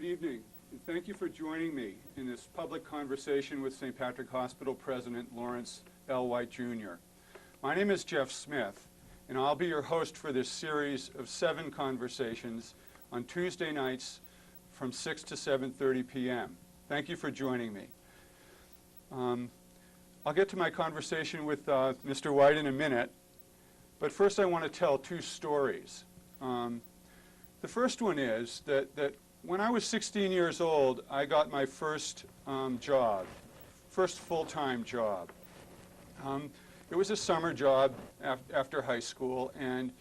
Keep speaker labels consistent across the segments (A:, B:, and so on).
A: Good evening, and thank you for joining me in this public conversation with St. Patrick Hospital President Lawrence L. White, Jr. My name is Jeff Smith, and I'll be your host for this series of 7 conversations on Tuesday nights from 6 to 7:30 p.m. Thank you for joining me. I'll get to my conversation with Mr. White in a minute, but first I want to tell 2 stories. The first one is that when I was 16 years old, I got my first first full-time job. It was a summer job after high school, and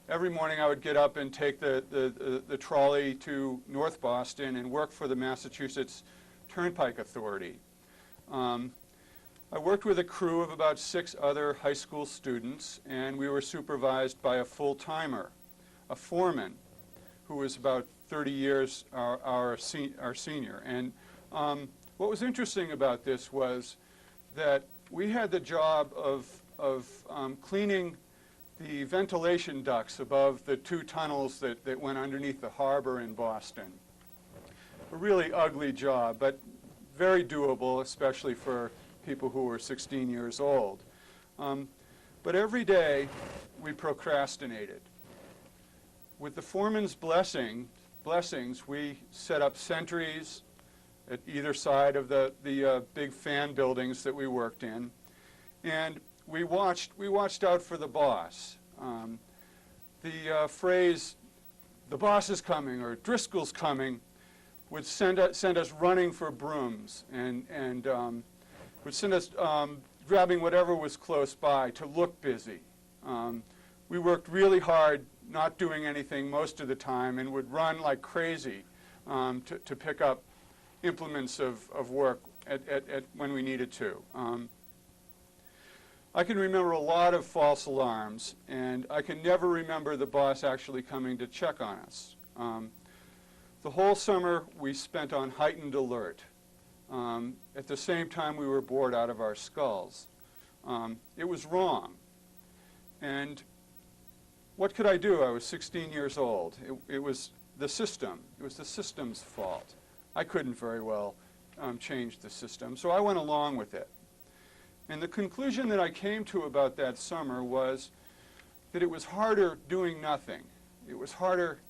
A: every morning I would get up and take the trolley to North Boston and work for the Massachusetts Turnpike Authority. I worked with a crew of about 6 other high school students, and we were supervised by a full-timer, a foreman, who was about 30 years our senior. And what was interesting about this was that we had the job of cleaning the ventilation ducts above the 2 tunnels that went underneath the harbor in Boston. A really ugly job, but very doable, especially for people who were 16 years old. But every day we procrastinated. With the foreman's blessings, we set up sentries at either side of the big fan buildings that we worked in, and we watched out for the boss. The phrase, "the boss is coming" or "Driscoll's coming," would send us running for brooms and would send us grabbing whatever was close by to look busy. We worked really hard, not doing anything most of the time, and would run like crazy to pick up implements of work when we needed to. I can remember a lot of false alarms, and I can never remember the boss actually coming to check on us. The whole summer we spent on heightened alert. At the same time we were bored out of our skulls. It was wrong. And what could I do? I was 16 years old. It was the system. It was the system's fault. I couldn't very well change the system, so I went along with it. And the conclusion that I came to about that summer was that it was harder doing nothing. It was harder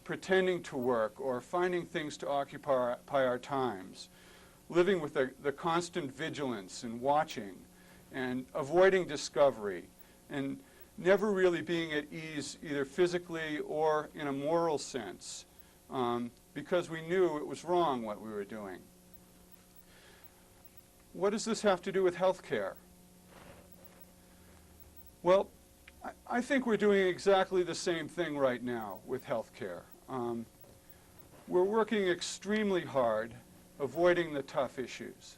A: pretending to work or finding things to occupy our times, living with the constant vigilance and watching and avoiding discovery and never really being at ease either physically or in a moral sense because we knew it was wrong what we were doing. What does this have to do with health care? Well, I think we're doing exactly the same thing right now with health care. We're working extremely hard avoiding the tough issues.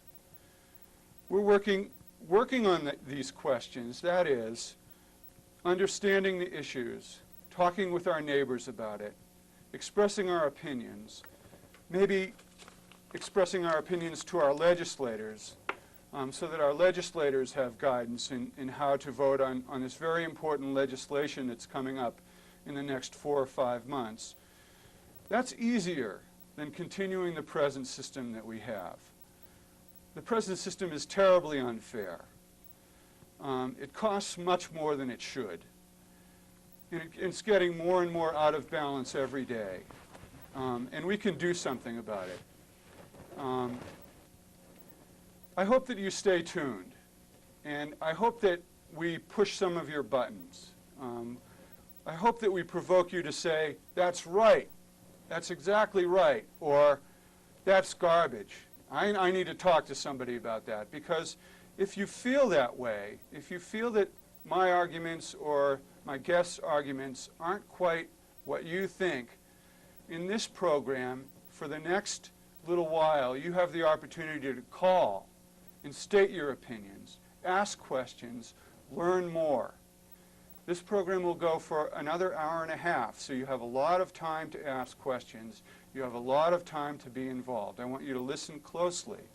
A: We're working on these questions, that is, understanding the issues, talking with our neighbors about it, expressing our opinions, maybe expressing our opinions to our legislators so that our legislators have guidance in how to vote on this very important legislation that's coming up in the next 4 or 5 months. That's easier than continuing the present system that we have. The present system is terribly unfair. It costs much more than it should. And it's getting more and more out of balance every day. And we can do something about it. I hope that you stay tuned. And I hope that we push some of your buttons. I hope that we provoke you to say, "That's right. That's exactly right." Or, "That's garbage. I need to talk to somebody about that." Because if you feel that way, if you feel that my arguments or my guests' arguments aren't quite what you think, in this program, for the next little while, you have the opportunity to call and state your opinions, ask questions, learn more. This program will go for another hour and a half, so you have a lot of time to ask questions. You have a lot of time to be involved. I want you to listen closely.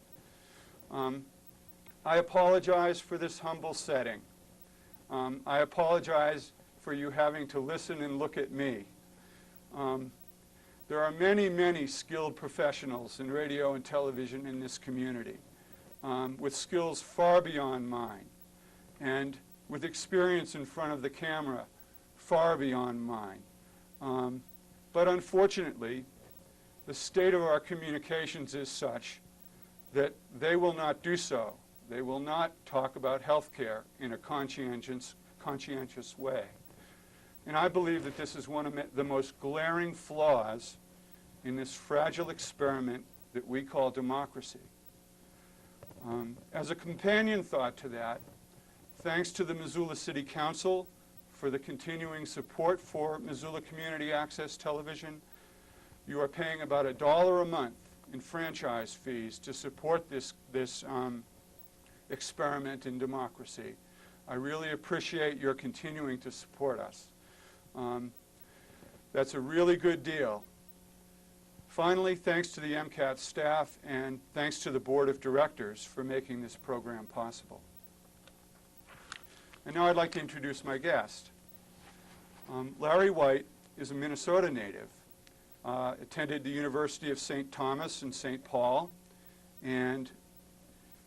A: I apologize for this humble setting. I apologize for you having to listen and look at me. There are many, many skilled professionals in radio and television in this community with skills far beyond mine and with experience in front of the camera far beyond mine. But unfortunately, the state of our communications is such that they will not do so. They will not talk about health care in a conscientious way. And I believe that this is one of the most glaring flaws in this fragile experiment that we call democracy. As a companion thought to that, thanks to the Missoula City Council for the continuing support for Missoula Community Access Television, you are paying about $1 a month in franchise fees to support this experiment in democracy. I really appreciate your continuing to support us. That's a really good deal. Finally, thanks to the MCAT staff and thanks to the Board of Directors for making this program possible. And now I'd like to introduce my guest. Larry White is a Minnesota native, attended the University of St. Thomas in St. Paul, and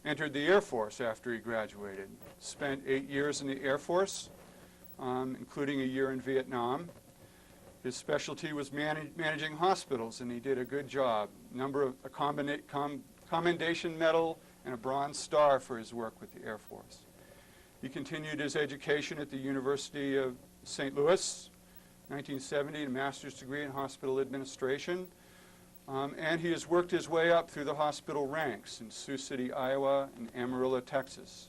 A: entered the Air Force after he graduated. Spent 8 years in the Air Force, including a year in Vietnam. His specialty was managing hospitals, and he did a good job. A commendation medal and a Bronze Star for his work with the Air Force. He continued his education at the University of St. Louis, 1970, a master's degree in hospital administration. And he has worked his way up through the hospital ranks in Sioux City, Iowa, and Amarillo, Texas.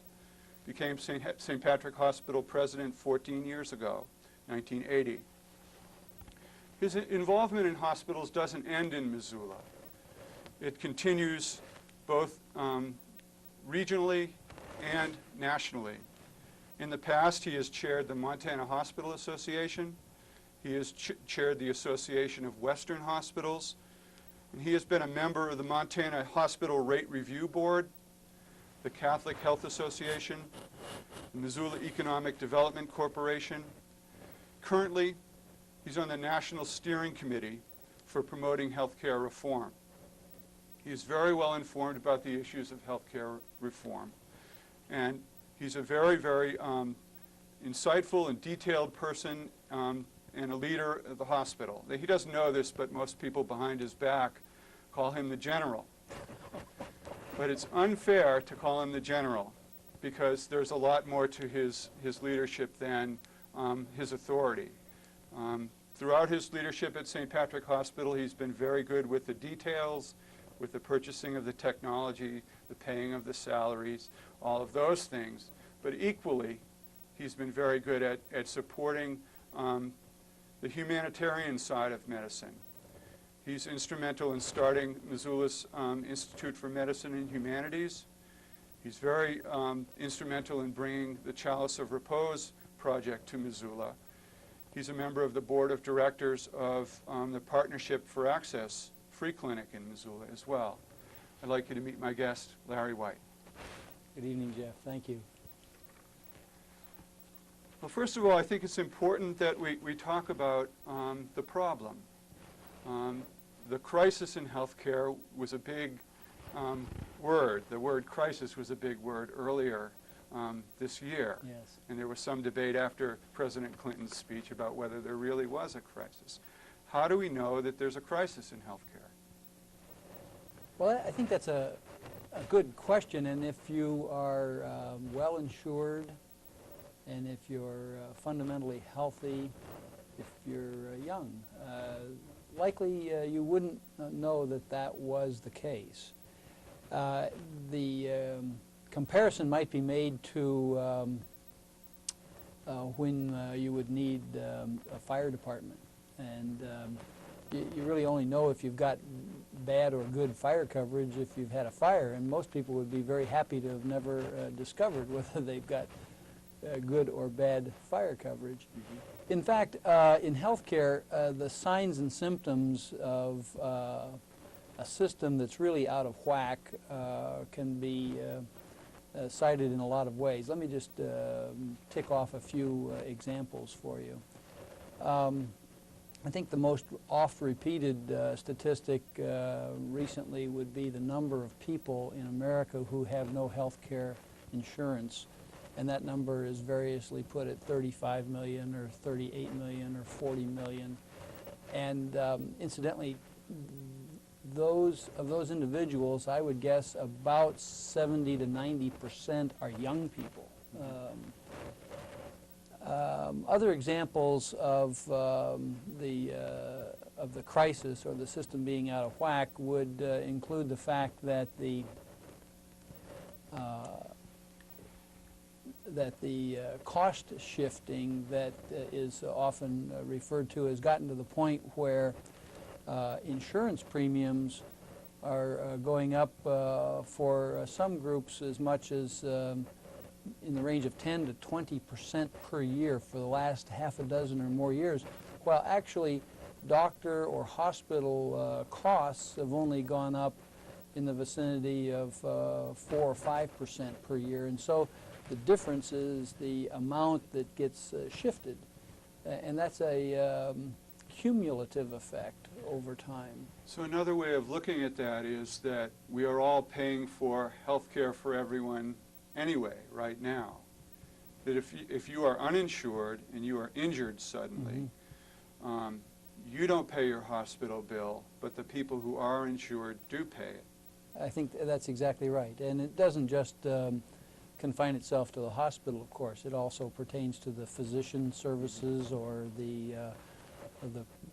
A: Became St. Patrick Hospital president 14 years ago, 1980. His involvement in hospitals doesn't end in Missoula. It continues both regionally and nationally. In the past, he has chaired the Montana Hospital Association. He has chaired the Association of Western Hospitals. And he has been a member of the Montana Hospital Rate Review Board, the Catholic Health Association, the Missoula Economic Development Corporation. Currently, he's on the National Steering Committee for promoting healthcare reform. He is very well informed about the issues of healthcare reform. And he's a very, very insightful and detailed person and a leader of the hospital. He doesn't know this, but most people behind his back call him the general. But it's unfair to call him the general because there's a lot more to his leadership than his authority. Throughout his leadership at St. Patrick Hospital, he's been very good with the details, with the purchasing of the technology, the paying of the salaries, all of those things. But equally, he's been very good at supporting the humanitarian side of medicine. He's instrumental in starting Missoula's Institute for Medicine and Humanities. He's very instrumental in bringing the Chalice of Repose project to Missoula. He's a member of the board of directors of the Partnership for Access Free Clinic in Missoula as well. I'd like you to meet my guest, Larry White.
B: Good evening, Jeff. Thank you.
A: Well, first of all, I think it's important that we talk about the problem. The crisis in healthcare was a big word. The word crisis was a big word earlier this year.
B: Yes.
A: And there was some debate after President Clinton's speech about whether there really was a crisis. How do we know that there's a crisis in healthcare?
B: Well, I think that's a good question, and if you are well insured, and if you're fundamentally healthy, if you're young, likely you wouldn't know that that was the case. The comparison might be made to when you would need a fire department, and you really only know if you've got bad or good fire coverage if you've had a fire, and most people would be very happy to have never discovered whether they've got good or bad fire coverage. Mm-hmm. In fact, in healthcare, the signs and symptoms of a system that's really out of whack can be cited in a lot of ways. Let me just tick off a few examples for you. I think the most oft-repeated statistic recently would be the number of people in America who have no health care insurance, and that number is variously put at 35 million or 38 million or 40 million. And incidentally, of those individuals, I would guess about 70 to 90% are young people. Other examples of the crisis or the system being out of whack would include the fact that the cost shifting that is often referred to has gotten to the point where insurance premiums are going up for some groups as much as in the range of 10 to 20% per year for the last half a dozen or more years, while actually doctor or hospital costs have only gone up in the vicinity of 4 or 5% per year. And so the difference is the amount that gets shifted. And that's a cumulative effect over time.
A: So another way of looking at that is that we are all paying for health care for everyone anyway, right now. That if you are uninsured and you are injured suddenly, you don't pay your hospital bill, but the people who are insured do pay it.
B: I think that's exactly right. And it doesn't just confine itself to the hospital, of course. It also pertains to the physician services or the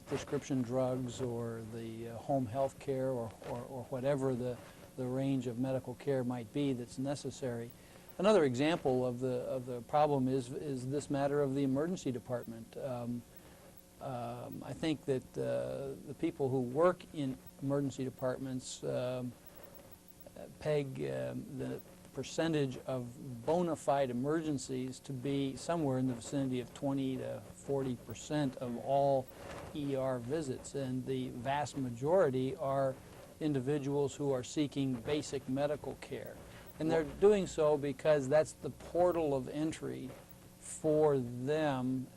B: prescription drugs or the home health care or whatever the range of medical care might be that's necessary. Another example of the problem is this matter of the emergency department. I think that the people who work in emergency departments peg the percentage of bona fide emergencies to be somewhere in the vicinity of 20 to 40% of all ER visits, and the vast majority are individuals who are seeking basic medical care. And they're doing so because that's the portal of entry for them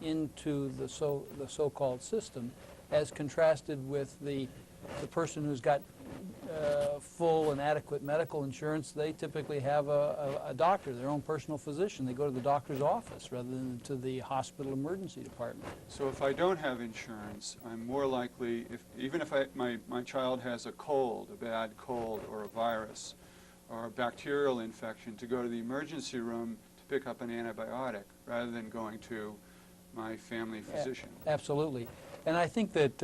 B: into the so-called system, as contrasted with the person who's got full and adequate medical insurance. They typically have a doctor, their own personal physician. They go to the doctor's office rather than to the hospital emergency department.
A: So if I don't have insurance, I'm more likely, even if my child has a cold, a bad cold or a virus or a bacterial infection, to go to the emergency room to pick up an antibiotic rather than going to my family physician.
B: Absolutely. And I think that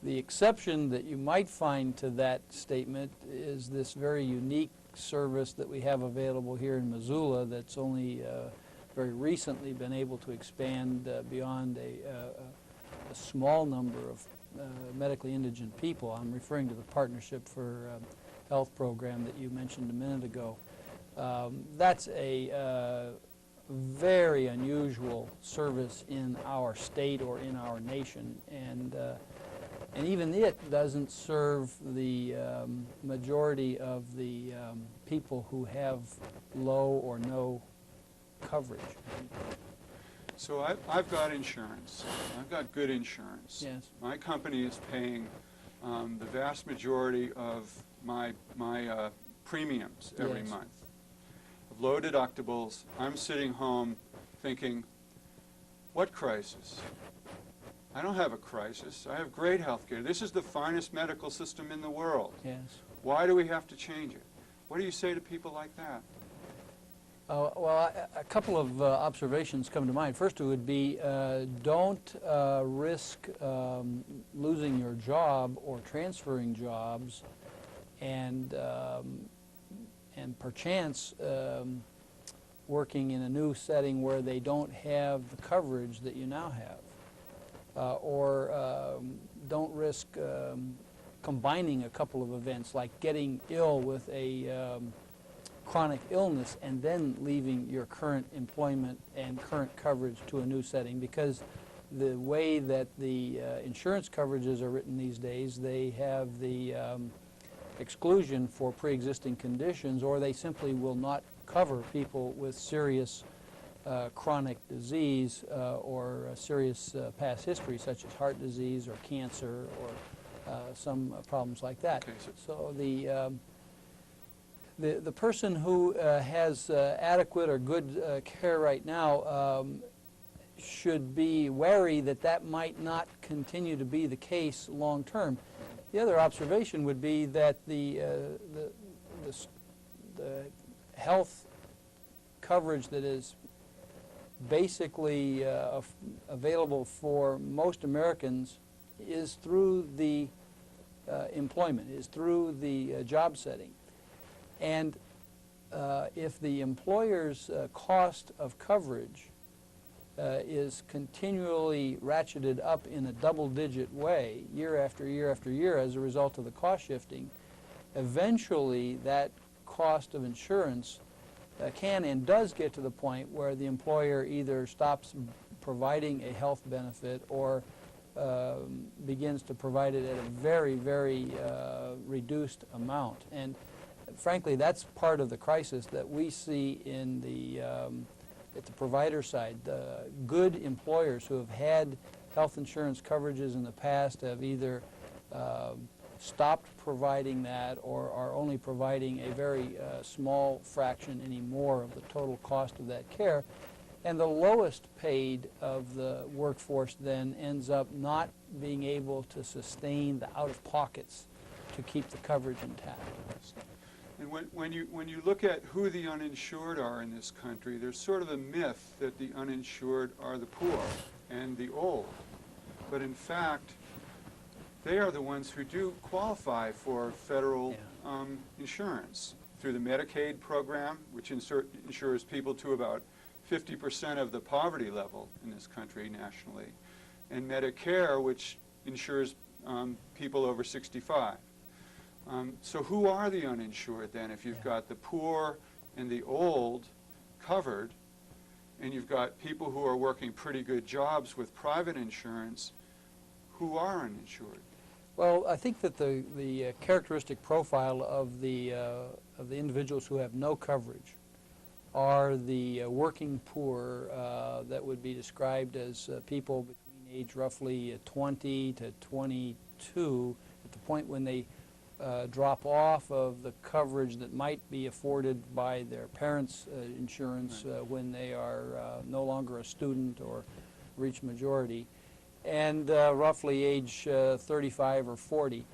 B: the exception that you might find to that statement is this very unique service that we have available here in Missoula that's only very recently been able to expand beyond a small number of medically indigent people. I'm referring to the Partnership for Health program that you mentioned a minute ago. That's a very unusual service in our state or in our nation, and even it doesn't serve the majority of the people who have low or no coverage.
A: So I've got insurance. I've got good insurance.
B: Yes.
A: My company is paying the vast majority of my premiums every
B: Yes.
A: month. Low deductibles. I'm sitting home thinking, what crisis? I don't have a crisis. I have great health care. This is the finest medical system in the world.
B: Yes.
A: Why do we have to change it? What do you say to people like that?
B: Well, a couple of observations come to mind. First, it would be don't risk losing your job or transferring jobs and perchance working in a new setting where they don't have the coverage that you now have. Or don't risk combining a couple of events, like getting ill with a chronic illness and then leaving your current employment and current coverage to a new setting, because the way that the insurance coverages are written these days, they have the exclusion for pre-existing conditions, or they simply will not cover people with serious chronic disease or a serious past history, such as heart disease or cancer or some problems like that.
A: Okay,
B: so the person who has adequate or good care right now should be wary that that might not continue to be the case long term. The other observation would be that the health coverage that is basically available for most Americans is through the employment, is through the job setting. And if the employer's cost of coverage is continually ratcheted up in a double-digit way year after year after year as a result of the cost shifting, eventually that cost of insurance can and does get to the point where the employer either stops providing a health benefit or begins to provide it at a very, very reduced amount. And frankly, that's part of the crisis that we see in the at the provider side. Good employers who have had health insurance coverages in the past have either stopped providing that or are only providing a very small fraction anymore of the total cost of that care. And the lowest paid of the workforce then ends up not being able to sustain the out-of-pockets to keep the coverage intact.
A: And when you look at who the uninsured are in this country, there's sort of a myth that the uninsured are the poor and the old. But in fact, they are the ones who do qualify for federal insurance through the Medicaid program, which insures people to about 50% of the poverty level in this country nationally, and Medicare, which insures people over 65. So who are the uninsured then if you've got the poor and the old covered, and you've got people who are working pretty good jobs with private insurance, who are uninsured?
B: Well, I think that the characteristic profile of the individuals who have no coverage are the working poor that would be described as people between age roughly 20 to 22, at the point when they drop off of the coverage that might be afforded by their parents' insurance when they are no longer a student or reach majority, and roughly age 35 or 40.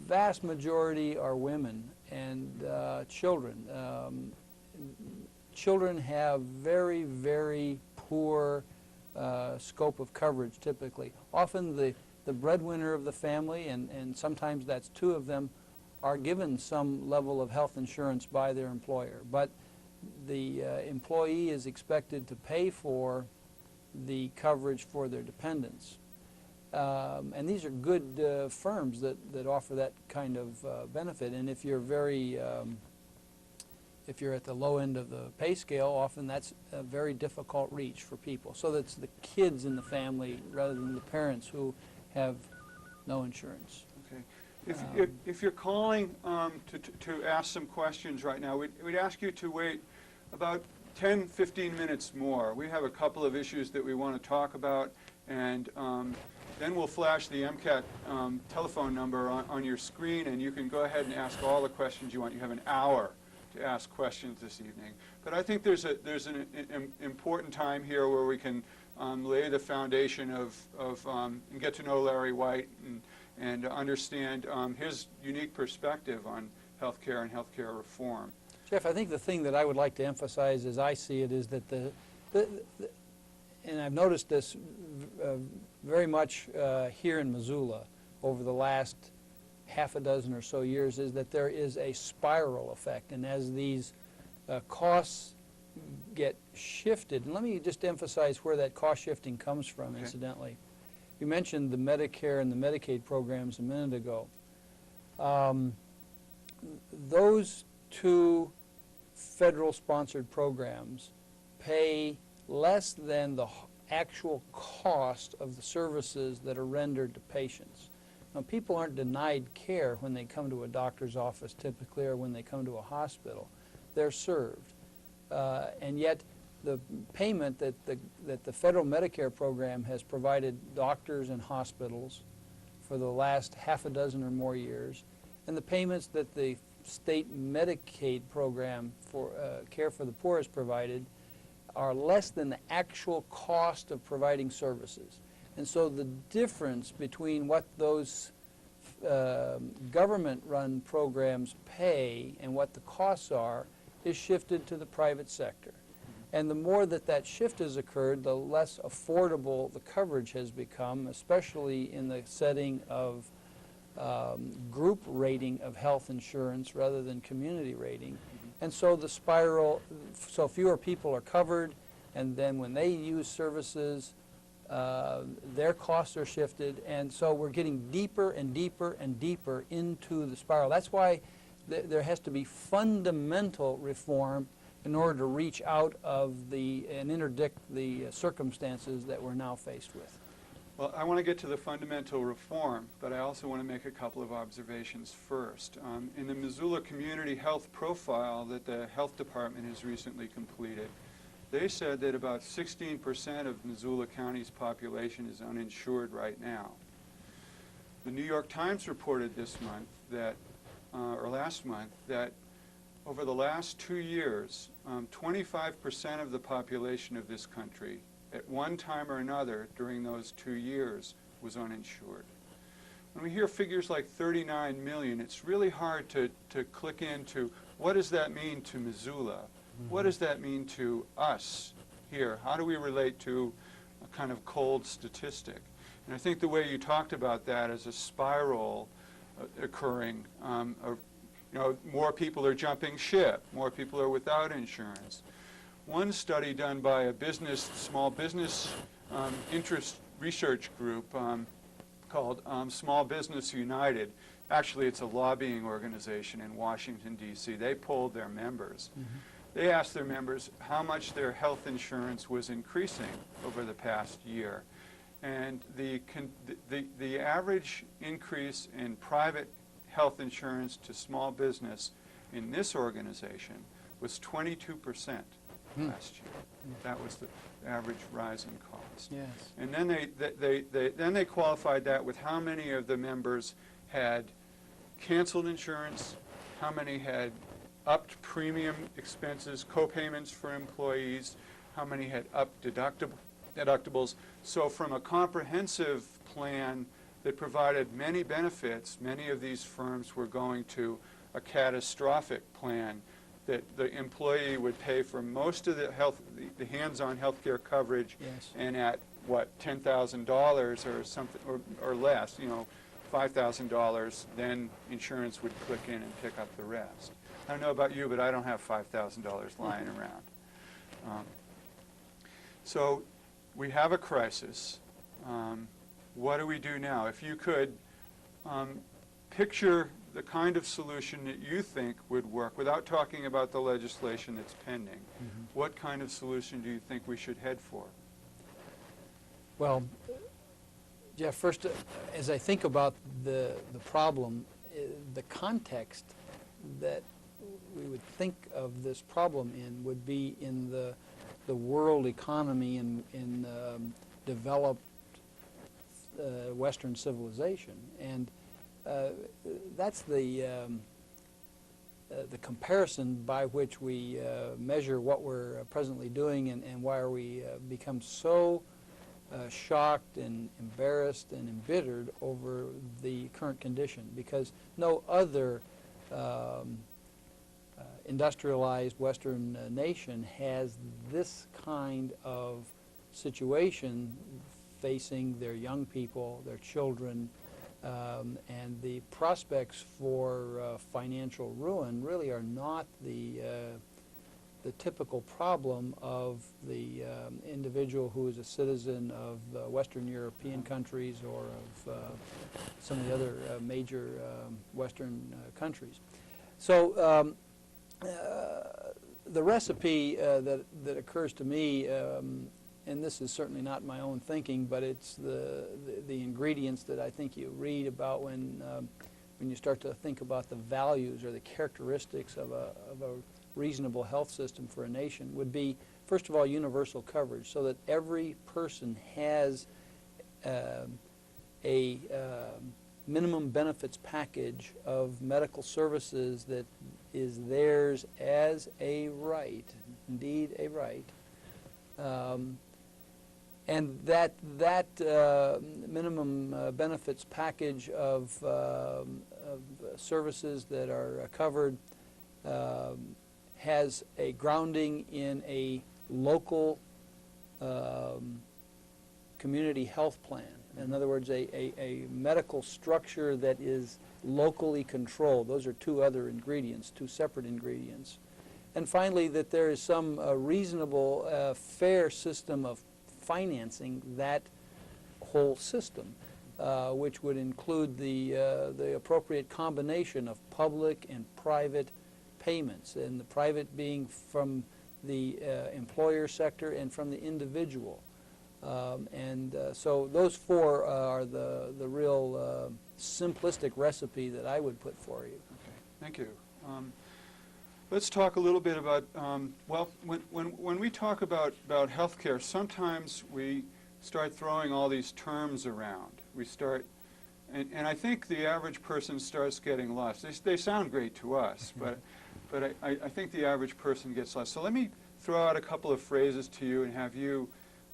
B: Vast majority are women and children. Children have very, very poor scope of coverage typically. Often the breadwinner of the family, and sometimes that's two of them, are given some level of health insurance by their employer. But the employee is expected to pay for the coverage for their dependents. And these are good firms that offer that kind of benefit. And if you're if you're at the low end of the pay scale, often that's a very difficult reach for people. So that's the kids in the family rather than the parents who have no insurance.
A: Okay. If you're calling to ask some questions right now, we'd ask you to wait about 10, 15 minutes more. We have a couple of issues that we want to talk about, and then we'll flash the MCAT telephone number on your screen, and you can go ahead and ask all the questions you want. You have an hour to ask questions this evening. But I think there's an important time here where we can lay the foundation and get to know Larry White and understand his unique perspective on healthcare and healthcare reform.
B: Jeff, I think the thing that I would like to emphasize as I see it is that and I've noticed this very much here in Missoula over the last half a dozen or so years, is that there is a spiral effect. And as these costs get shifted, and let me just emphasize where that cost shifting comes from, incidentally. You mentioned the Medicare and the Medicaid programs a minute ago. Those two federal-sponsored programs pay less than the actual cost of the services that are rendered to patients. Now, people aren't denied care when they come to a doctor's office typically or when they come to a hospital. They're served. And yet the payment that the federal Medicare program has provided doctors and hospitals for the last half a dozen or more years, and the payments that the state Medicaid program for Care for the Poor has provided are less than the actual cost of providing services. And so the difference between what those government-run programs pay and what the costs are is shifted to the private sector. And the more that that shift has occurred, the less affordable the coverage has become, especially in the setting of group rating of health insurance rather than community rating. And so the spiral, so fewer people are covered, and then when they use services, their costs are shifted, and so we're getting deeper and deeper and deeper into the spiral. That's why there has to be fundamental reform in order to reach out of and interdict the circumstances that we're now faced with.
A: Well, I want to get to the fundamental reform, but I also want to make a couple of observations first. In the Missoula Community Health Profile that the Health Department has recently completed, they said that about 16% of Missoula County's population is uninsured right now. The New York Times reported this month that, or last month, that over the last 2 years, 25% of the population of this country, at one time or another during those 2 years, was uninsured. When we hear figures like 39 million, it's really hard to click into what does that mean to Missoula? What does that mean to us here? How do we relate to a kind of cold statistic? And I think the way you talked about that as a spiral occurring, more people are jumping ship, more people are without insurance. One study done by a small business interest research group called Small Business United. Actually, it's a lobbying organization in Washington, D.C. They polled their members. They asked their members how much their health insurance was increasing over the past year. And the average increase in private health insurance to small business in this organization was 22% last year. That was the average rise in cost.
B: Yes.
A: And then they qualified that with how many of the members had canceled insurance, how many had upped premium expenses, co-payments for employees, how many had upped deductibles. So from a comprehensive plan that provided many benefits, many of these firms were going to a catastrophic plan that the employee would pay for most of the hands-on health care coverage,
B: Yes.
A: and at what, $10,000 or something, or less, $5,000, then insurance would click in and pick up the rest. I don't know about you, but I don't have $5,000 lying around. So we have a crisis. What do we do now? If you could picture the kind of solution that you think would work without talking about the legislation that's pending, what kind of solution do you think we should head for?
B: Well, Jeff, first, as I think about the problem, the context that we would think of this problem in would be in the world economy in developed Western civilization, and that's the comparison by which we measure what we're presently doing, and why are we become so shocked and embarrassed and embittered over the current condition, because no other industrialized Western nation has this kind of situation facing their young people, their children, and the prospects for financial ruin really are not the typical problem of the individual who is a citizen of Western European countries or of some of the other major Western countries. So the recipe that occurs to me, and this is certainly not my own thinking, but it's the ingredients that I think you read about when you start to think about the values or the characteristics of a reasonable health system for a nation would be, first of all, universal coverage, so that every person has a minimum benefits package of medical services that is theirs as a right, indeed a right. And that minimum benefits package of services that are covered has a grounding in a local community health plan. In other words, a medical structure that is locally controlled. Those are two other ingredients, two separate ingredients. And finally, that there is some reasonable, fair system of financing that whole system, which would include the appropriate combination of public and private payments, and the private being from the employer sector and from the individual. So those four are the real simplistic recipe that I would put for you.
A: Okay, thank you. Let's talk a little bit about, well, when we talk about healthcare, sometimes we start throwing all these terms around. We start, and I think the average person starts getting lost. They sound great to us, but I think the average person gets lost. So let me throw out a couple of phrases to you and have you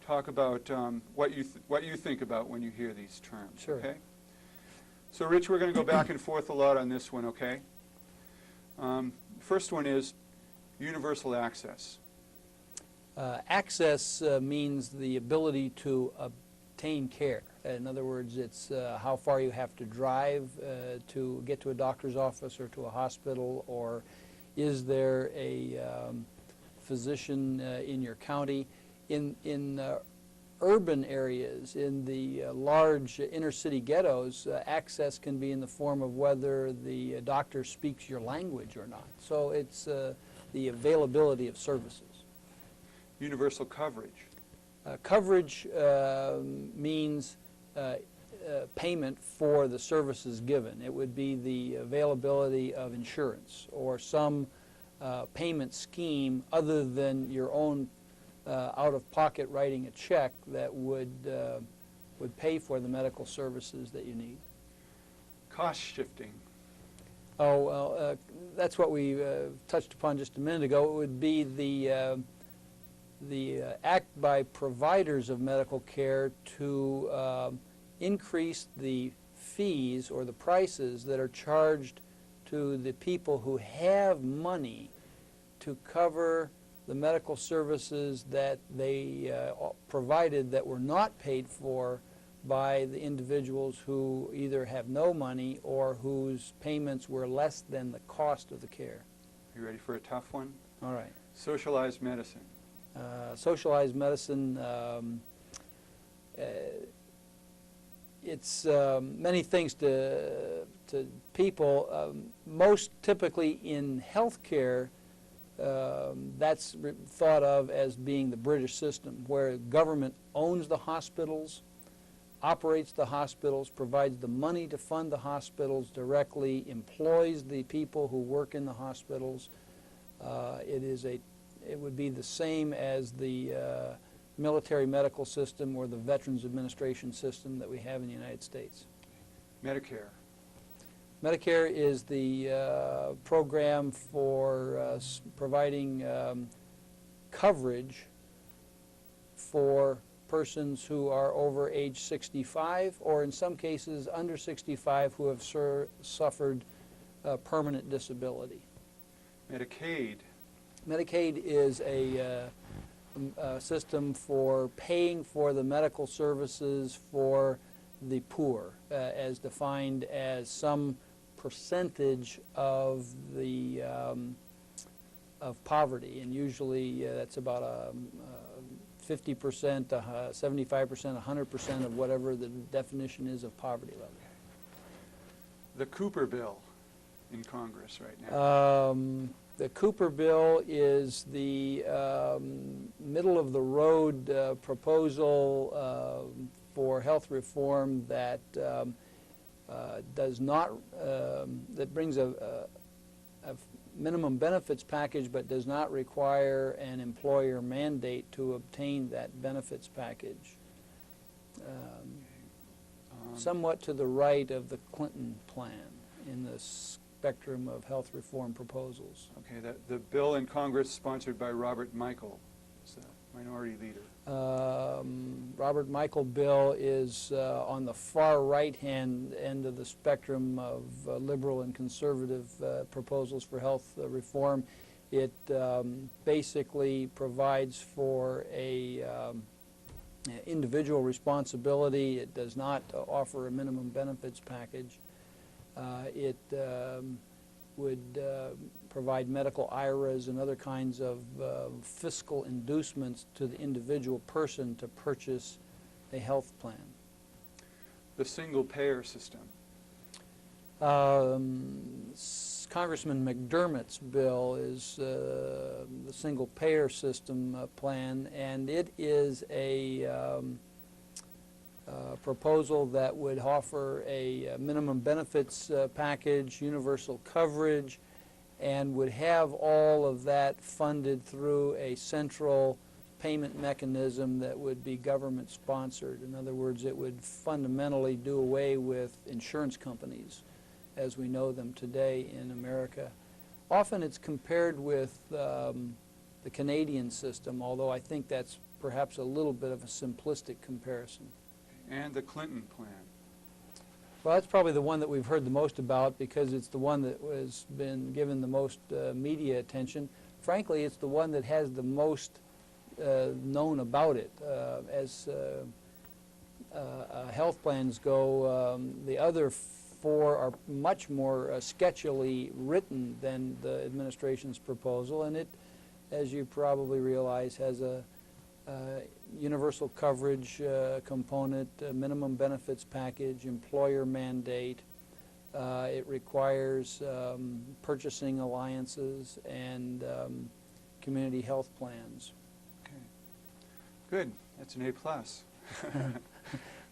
A: talk about what you think about when you hear these terms.
B: Sure.
A: Okay. So, Rich, we're going to go back and forth a lot on this one. Okay. First one is universal access.
B: Access means the ability to obtain care. In other words, it's how far you have to drive to get to a doctor's office or to a hospital, or is there a physician in your county. In urban areas, in the large inner city ghettos, access can be in the form of whether the doctor speaks your language or not. So it's the availability of services.
A: Universal coverage.
B: Coverage means payment for the services given. It would be the availability of insurance or some payment scheme other than your own out-of-pocket writing a check that would pay for the medical services that you need.
A: Cost shifting.
B: Oh, well, that's what we touched upon just a minute ago. It would be the act by providers of medical care to increase the fees or the prices that are charged to the people who have money to cover the medical services that they provided that were not paid for by the individuals who either have no money or whose payments were less than the cost of the care.
A: You ready for a tough one?
B: All right.
A: Socialized medicine.
B: Socialized medicine, it's many things to people. Most typically in healthcare, that's thought of as being the British system, where government owns the hospitals, operates the hospitals, provides the money to fund the hospitals directly, employs the people who work in the hospitals. It would be the same as the military medical system or the Veterans Administration system that we have in the United States.
A: Medicare.
B: Medicare is the program for providing coverage for persons who are over age 65, or in some cases under 65 who have suffered permanent disability.
A: Medicaid.
B: Medicaid is a system for paying for the medical services for the poor, as defined as some percentage of the of poverty, and usually that's about 50%, 75%, 100% of whatever the definition is of poverty level.
A: The Cooper Bill in Congress right now.
B: The Cooper Bill is the middle-of-the-road proposal for health reform that does not that brings a minimum benefits package, but does not require an employer mandate to obtain that benefits package. Somewhat to the right of the Clinton plan in the spectrum of health reform proposals.
A: Okay, the bill in Congress sponsored by Robert Michael is the minority leader.
B: Robert Michael bill is on the far right-hand end of the spectrum of liberal and conservative proposals for health reform. It basically provides for a individual responsibility. It does not offer a minimum benefits package. It would provide medical IRAs and other kinds of fiscal inducements to the individual person to purchase a health plan.
A: The single-payer system.
B: Congressman McDermott's bill is the single-payer system plan, and it is a proposal that would offer a minimum benefits package, universal coverage, and would have all of that funded through a central payment mechanism that would be government sponsored. In other words, it would fundamentally do away with insurance companies as we know them today in America. Often it's compared with the Canadian system, although I think that's perhaps a little bit of a simplistic comparison.
A: And the Clinton plan.
B: Well, that's probably the one that we've heard the most about because it's the one that has been given the most media attention. Frankly, it's the one that has the most known about it. As health plans go, the other four are much more sketchily written than the administration's proposal, and it, as you probably realize, has a universal coverage component, minimum benefits package, employer mandate. It requires purchasing alliances and community health plans.
A: Okay, good. That's an A+.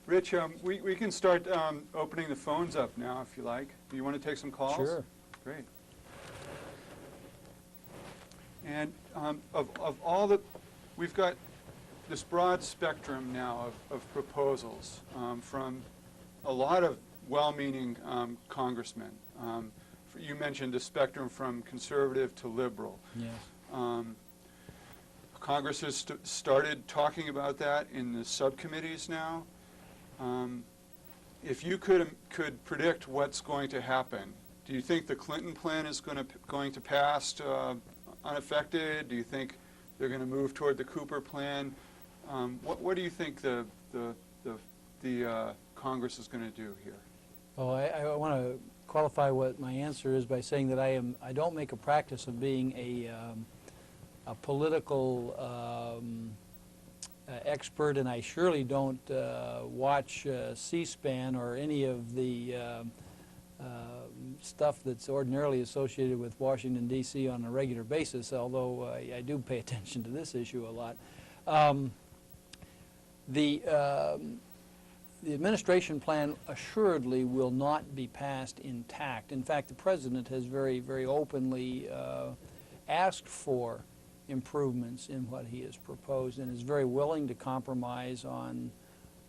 A: Rich, we can start opening the phones up now, if you like. Do you want to take some calls?
B: Sure.
A: Great. And of all the, we've got this broad spectrum now of proposals from a lot of well-meaning congressmen. You mentioned the spectrum from conservative to liberal.
B: Yes.
A: Congress has started talking about that in the subcommittees now. If you could predict what's going to happen, do you think the Clinton plan is going to pass unaffected? Do you think they're going to move toward the Cooper plan? What do you think the Congress is going to do here?
B: Well, I want to qualify what my answer is by saying that I don't make a practice of being a political expert, and I surely don't watch C-SPAN or any of the stuff that's ordinarily associated with Washington, D.C. on a regular basis, although I do pay attention to this issue a lot. The administration plan assuredly will not be passed intact. In fact, the President has very, very openly asked for improvements in what he has proposed and is very willing to compromise on,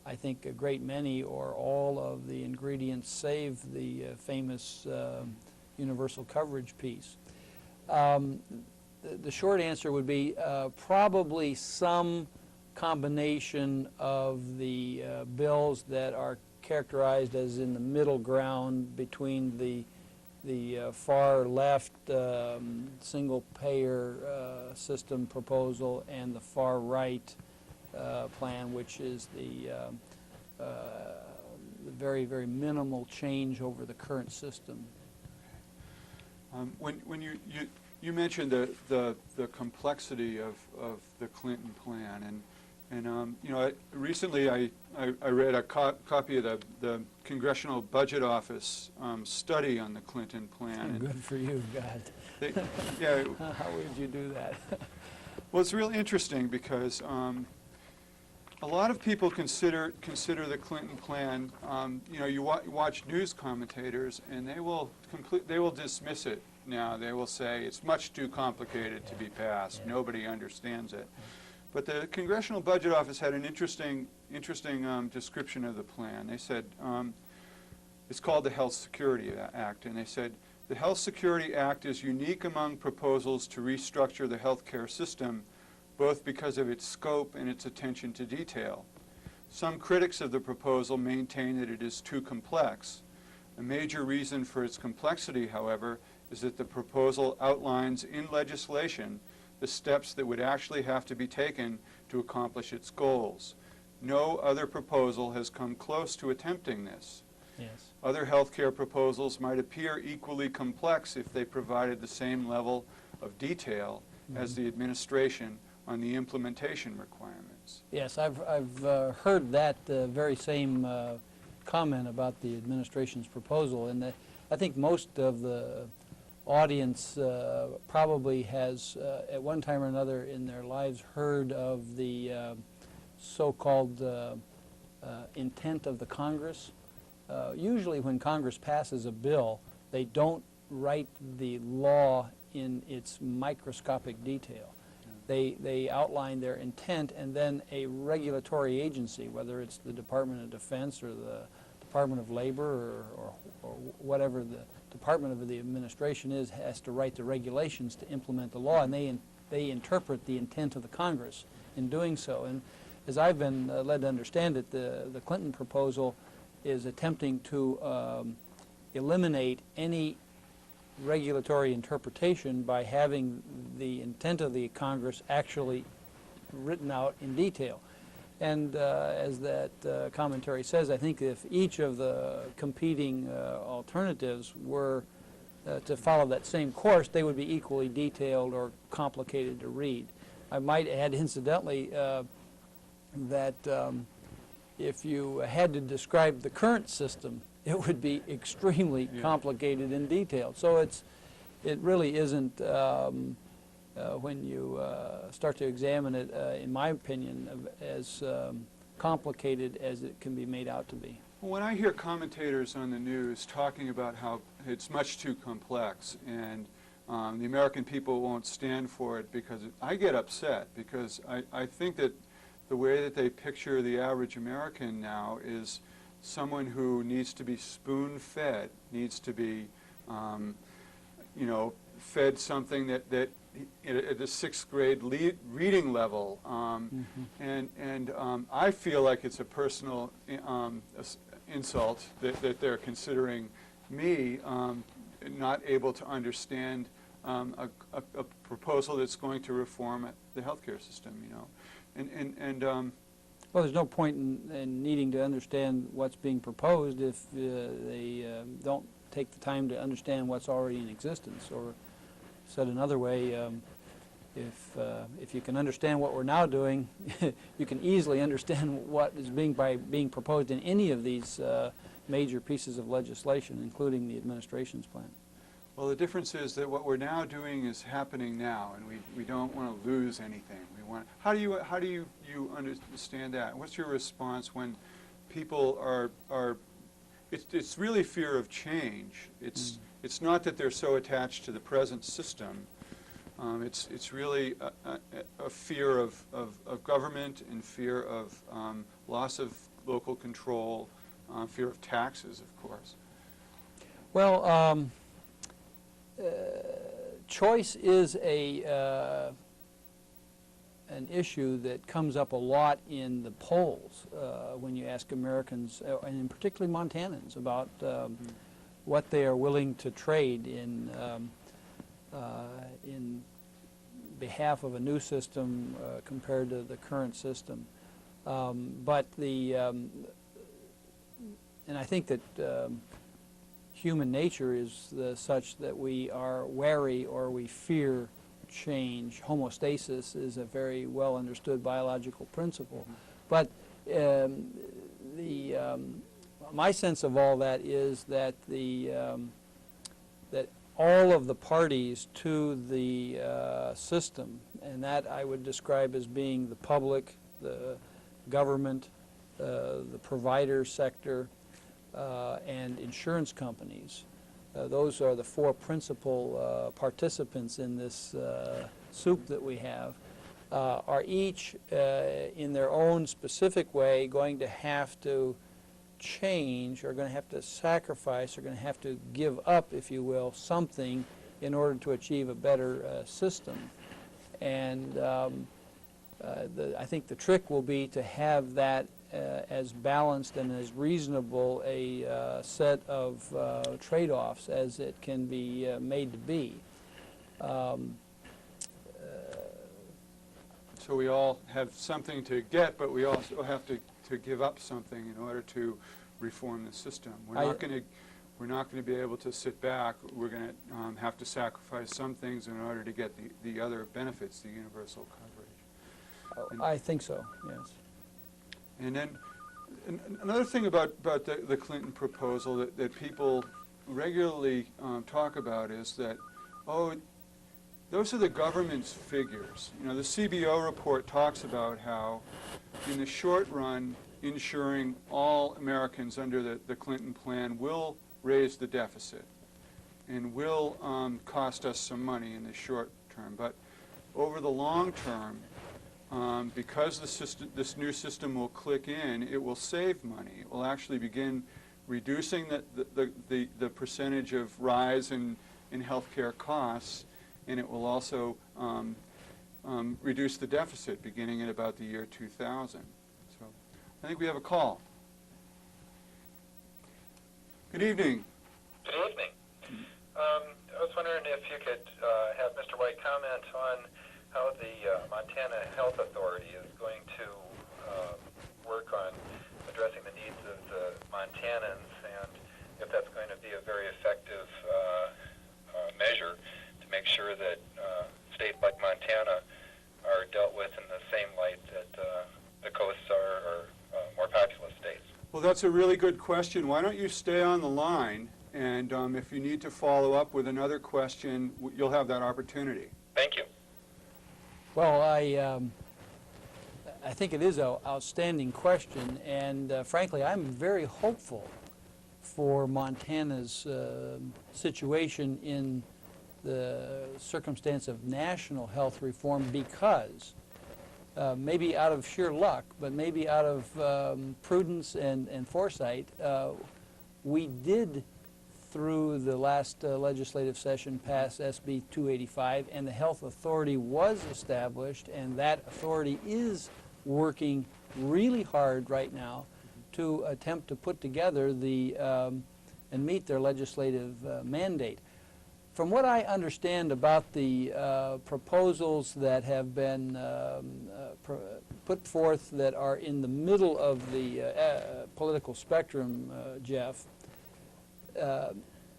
B: I think, a great many or all of the ingredients save the famous universal coverage piece. The short answer would be probably some combination of the bills that are characterized as in the middle ground between the far left single-payer system proposal and the far right plan, which is the very, very minimal change over the current system.
A: When you mentioned the complexity of the Clinton plan, and you know, recently I read a copy of the Congressional Budget Office study on the Clinton plan.
B: Good for you, God.
A: Yeah.
B: How would you do that?
A: Well, it's real interesting because A lot of people consider the Clinton plan. You know, you watch news commentators, and they will dismiss it now. They will say it's much too complicated to be passed.
B: Yeah.
A: Nobody understands it. But the Congressional Budget Office had an interesting description of the plan. They said it's called the Health Security Act, and they said the Health Security Act is unique among proposals to restructure the healthcare system, both because of its scope and its attention to detail. Some critics of the proposal maintain that it is too complex. A major reason for its complexity, however, is that the proposal outlines in legislation the steps that would actually have to be taken to accomplish its goals. No other proposal has come close to attempting this.
B: Yes.
A: Other healthcare proposals might appear equally complex if they provided the same level of detail as the administration on the implementation requirements.
B: Yes, I've heard that very same comment about the administration's proposal, and I think most of the audience probably has, at one time or another in their lives, heard of the so-called intent of the Congress. Usually when Congress passes a bill, they don't write the law in its microscopic detail. They outline their intent, and then a regulatory agency, whether it's the Department of Defense or the Department of Labor or whatever the Department of the administration is, has to write the regulations to implement the law, and they interpret the intent of the Congress in doing so. And as I've been led to understand it, the Clinton proposal is attempting to eliminate any regulatory interpretation by having the intent of the Congress actually written out in detail. And as that commentary says, I think if each of the competing alternatives were to follow that same course, they would be equally detailed or complicated to read. I might add, incidentally, that if you had to describe the current system, it would be extremely complicated and detailed. So it really isn't, when you start to examine it, in my opinion, as complicated as it can be made out to be.
A: Well, when I hear commentators on the news talking about how it's much too complex and the American people won't stand for it, because I get upset, because I think that the way that they picture the average American now is someone who needs to be spoon-fed, needs to be, you know, fed something that at the sixth grade reading level, and I feel like it's a personal insult that they're considering me not able to understand a proposal that's going to reform the healthcare system, you know,
B: well, there's no point in needing to understand what's being proposed if they don't take the time to understand what's already in existence. Or said another way, if you can understand what we're now doing, you can easily understand what is being proposed in any of these major pieces of legislation, including the administration's plan.
A: Well, the difference is that what we're now doing is happening now, and we don't want to lose anything. We want. How do you understand that? What's your response when people are? It's really fear of change. It's not that they're so attached to the present system. It's really a fear of government and fear of loss of local control, fear of taxes, of course.
B: Well. Choice is an issue that comes up a lot in the polls when you ask Americans, and particularly Montanans, about what they are willing to trade in behalf of a new system compared to the current system. And I think that human nature is such that we are wary or we fear change. Homeostasis is a very well understood biological principle. But my sense of all that is that that all of the parties to the system, and that I would describe as being the public, the government, the provider sector, and insurance companies. Those are the four principal participants in this soup that we have, are each in their own specific way going to have to change, or going to have to sacrifice, or going to have to give up, if you will, something in order to achieve a better system. And I think the trick will be to have that as balanced and as reasonable a set of trade-offs as it can be made to be.
A: So we all have something to get, but we also have to give up something in order to reform the system. We're not going to be able to sit back. We're going to have to sacrifice some things in order to get the other benefits, the universal coverage.
B: I think so, yes.
A: And then another thing about the Clinton proposal that people regularly talk about is that, oh, those are the government's figures. You know, the CBO report talks about how, in the short run, insuring all Americans under the Clinton plan will raise the deficit and will cost us some money in the short term. But over the long term, because this new system will click in, it will save money. It will actually begin reducing the percentage of rise in healthcare costs, and it will also reduce the deficit beginning at about the year 2000. So I think we have a call. Good evening.
C: Good evening. I was wondering if you could have Mr. White comment on how the Montana Health Authority is going to work on addressing the needs of the Montanans, and if that's going to be a very effective measure to make sure that states like Montana are dealt with in the same light that the coasts are, or more populous states.
A: Well, that's a really good question. Why don't you stay on the line, and if you need to follow up with another question, you'll have that opportunity.
C: Thank you.
B: Well, I think it is an outstanding question, and frankly, I'm very hopeful for Montana's situation in the circumstance of national health reform, because maybe out of sheer luck, but maybe out of prudence and foresight, we did, through the last legislative session, pass SB 285, and the Health Authority was established, and that authority is working really hard right now to attempt to put together the and meet their legislative mandate. From what I understand about the proposals that have been put forth that are in the middle of the political spectrum, Jeff,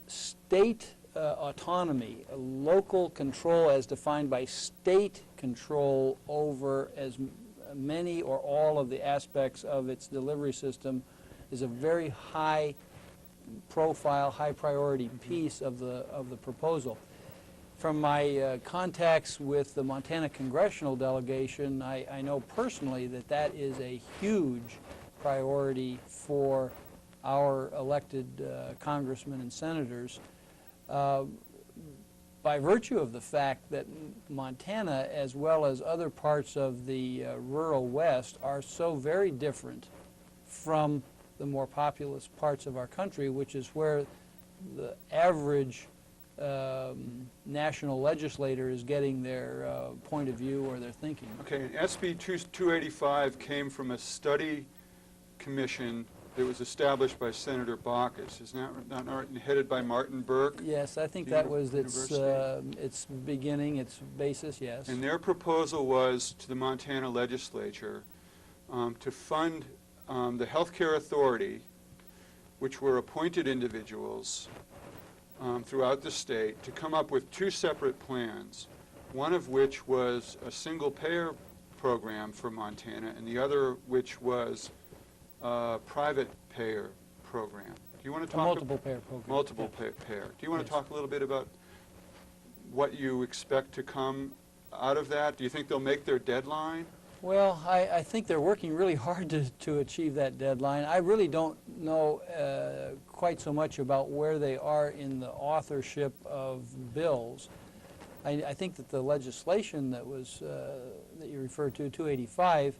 B: state autonomy, local control as defined by state control over as many or all of the aspects of its delivery system is a very high profile, high priority piece of the proposal. From my contacts with the Montana congressional delegation, I know personally that that is a huge priority for our elected congressmen and senators, by virtue of the fact that Montana, as well as other parts of the rural West, are so very different from the more populous parts of our country, which is where the average national legislator is getting their point of view or their thinking.
A: Okay, SB 285 came from a study commission that was established by Senator Baucus. Isn't that right? Headed by Martin Burke?
B: Yes, I think that was its beginning, its basis, yes.
A: And their proposal was to the Montana legislature to fund the healthcare authority, which were appointed individuals throughout the state, to come up with two separate plans, one of which was a single-payer program for Montana, and the other which was a private payer program. Do you want to talk?
B: Multiple payer program.
A: Multiple payer. Do you want to talk a little bit about what you expect to come out of that? Do you think they'll make their deadline?
B: Well, I think they're working really hard to achieve that deadline. I really don't know quite so much about where they are in the authorship of bills. I think that the legislation that was that you referred to, 285,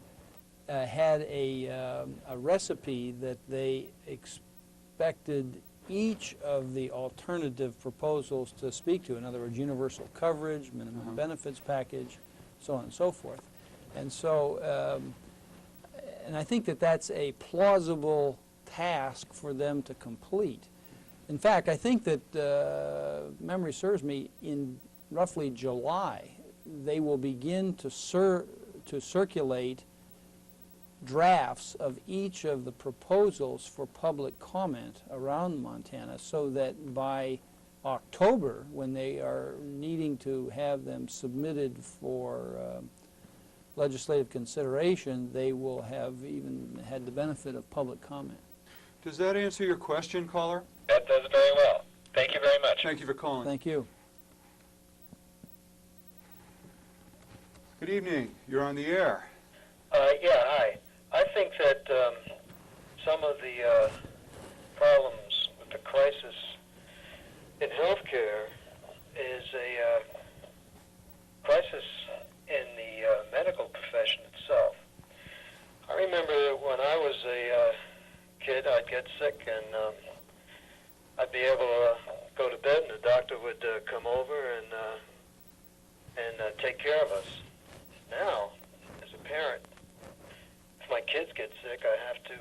B: had a recipe that they expected each of the alternative proposals to speak to. In other words, universal coverage, minimum benefits package, so on and so forth. And so, and I think that that's a plausible task for them to complete. In fact, I think that, memory serves me, in roughly July, they will begin to circulate drafts of each of the proposals for public comment around Montana, so that by October, when they are needing to have them submitted for legislative consideration, they will have even had the benefit of public comment.
A: Does that answer your question, caller?
C: That does very well. Thank you very much.
A: Thank you for calling.
B: Thank you.
A: Good evening. You're on the air.
C: Yeah, hi. I think that some of the problems with the crisis in healthcare is a crisis in the medical profession itself. I remember when I was a kid, I'd get sick and I'd be able to go to bed, and the doctor would come over and take care of us. Now, as a parent, if my kids get sick, I have to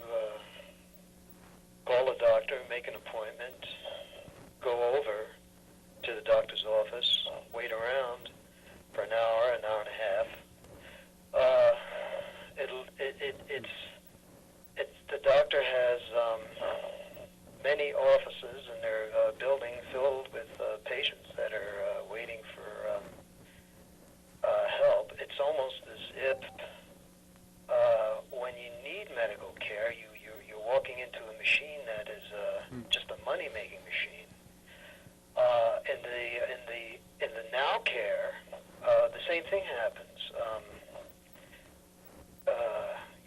C: call the doctor, make an appointment, go over to the doctor's office, wait around for an hour and a half. The doctor has many offices in their building filled with patients that are waiting for help. It's almost as if when you need medical care, you're walking into a machine that is just a money-making machine. In the now care, the same thing happens.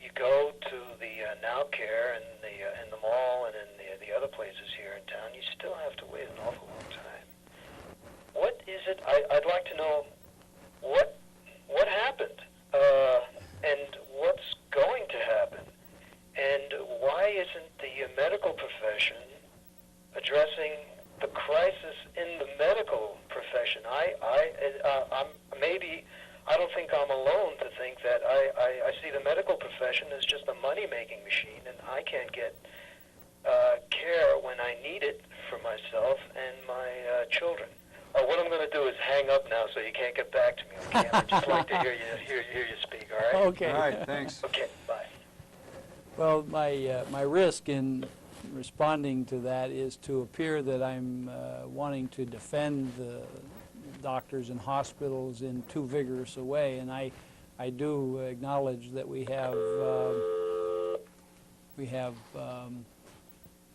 C: You go to the now care in the mall and in the other places here in town, you still have to wait an awful long time. What is it? I'd like to know what happened and what's going to happen, and why isn't the medical profession addressing the crisis in the medical profession? I'm maybe I don't think I'm alone to think that I see the medical profession as just a money-making machine, and I can't get care when I need it for myself and my children. What I'm going to do is hang up now, so you can't get back to me. Okay? I'd just like to hear you speak. All right?
B: Okay.
A: All right, thanks.
C: Okay. Bye.
B: Well, my risk in responding to that is to appear that I'm wanting to defend the doctors and hospitals in too vigorous a way, and I do acknowledge that we have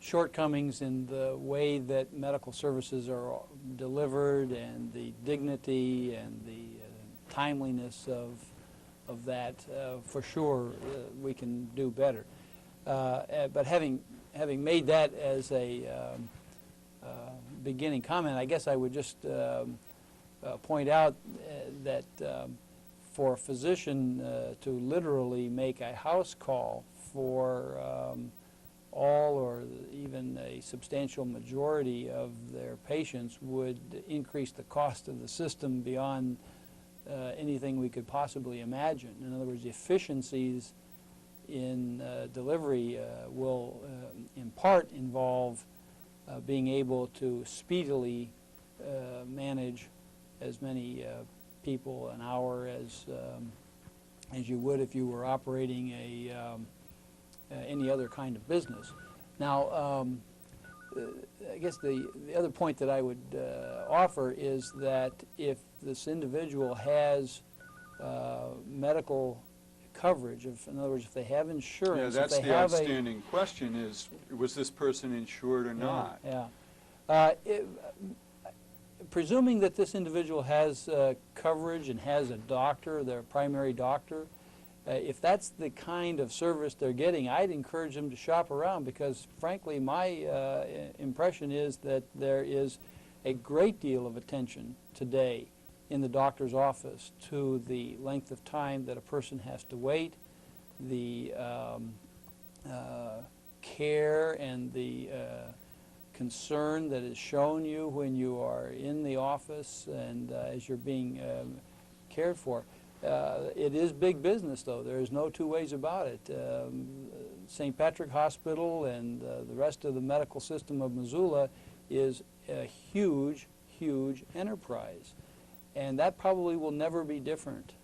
B: shortcomings in the way that medical services are delivered, and the dignity and the timeliness of that. For sure, we can do better. But having made that as a beginning comment, I guess I would just point out that for a physician to literally make a house call for all or even a substantial majority of their patients would increase the cost of the system beyond anything we could possibly imagine. In other words, the efficiencies in delivery will in part involve being able to speedily manage as many people an hour as you would if you were operating any other kind of business. Now, I guess the other point that I would offer is that if this individual has medical coverage, in other words, if they have insurance,
A: Yeah, that's
B: if they
A: the
B: have
A: outstanding question is, was this person insured or not?
B: Yeah. Presuming that this individual has coverage and has a doctor, their primary doctor, if that's the kind of service they're getting, I'd encourage them to shop around, because frankly my impression is that there is a great deal of attention today in the doctor's office to the length of time that a person has to wait, the care and the concern that is shown you when you are in the office and as you're being cared for. It is big business, though. There is no two ways about it. St. Patrick Hospital and the rest of the medical system of Missoula is a huge, huge enterprise. And that probably will never be different.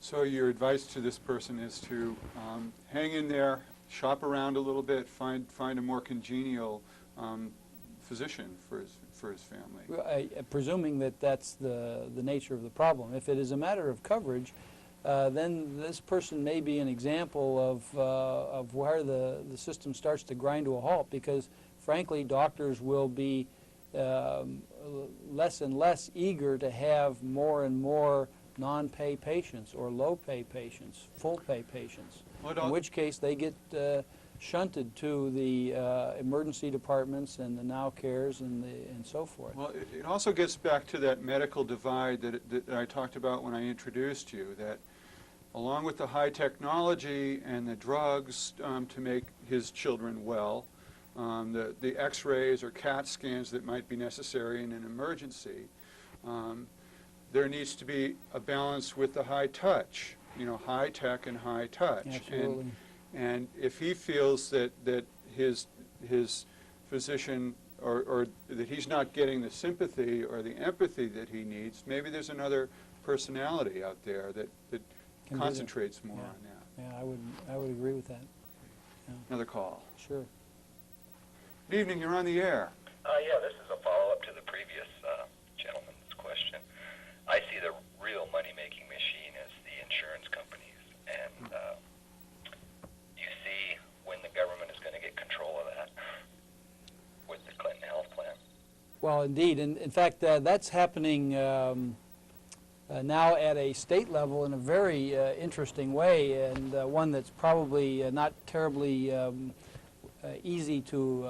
A: So your advice to this person is to hang in there, shop around a little bit, find a more congenial physician for his family.
B: Presuming that that's the nature of the problem. If it is a matter of coverage, then this person may be an example of where the system starts to grind to a halt, because frankly doctors will be less and less eager to have more and more non-pay patients or low-pay patients, full-pay patients, in which case they get shunted to the emergency departments and the now cares and so forth.
A: Well, it also gets back to that medical divide that I talked about when I introduced you, that along with the high technology and the drugs to make his children well, the x-rays or CAT scans that might be necessary in an emergency, there needs to be a balance with the high touch, high tech and high touch.
B: Absolutely.
A: And if he feels that his physician or that he's not getting the sympathy or the empathy that he needs, maybe there's another personality out there that concentrates more on that.
B: Yeah, I would agree with that. Yeah.
A: Another call.
B: Sure.
A: Good evening, you're on the air.
C: Yeah, this is a follow-up to the previous gentleman's question. I see the real money-making machine as the insurance companies, and you see when the government is going to get control of that with the Clinton Health Plan.
B: Well, indeed. In fact, that's happening now at a state level in a very interesting way, and one that's probably not terribly easy to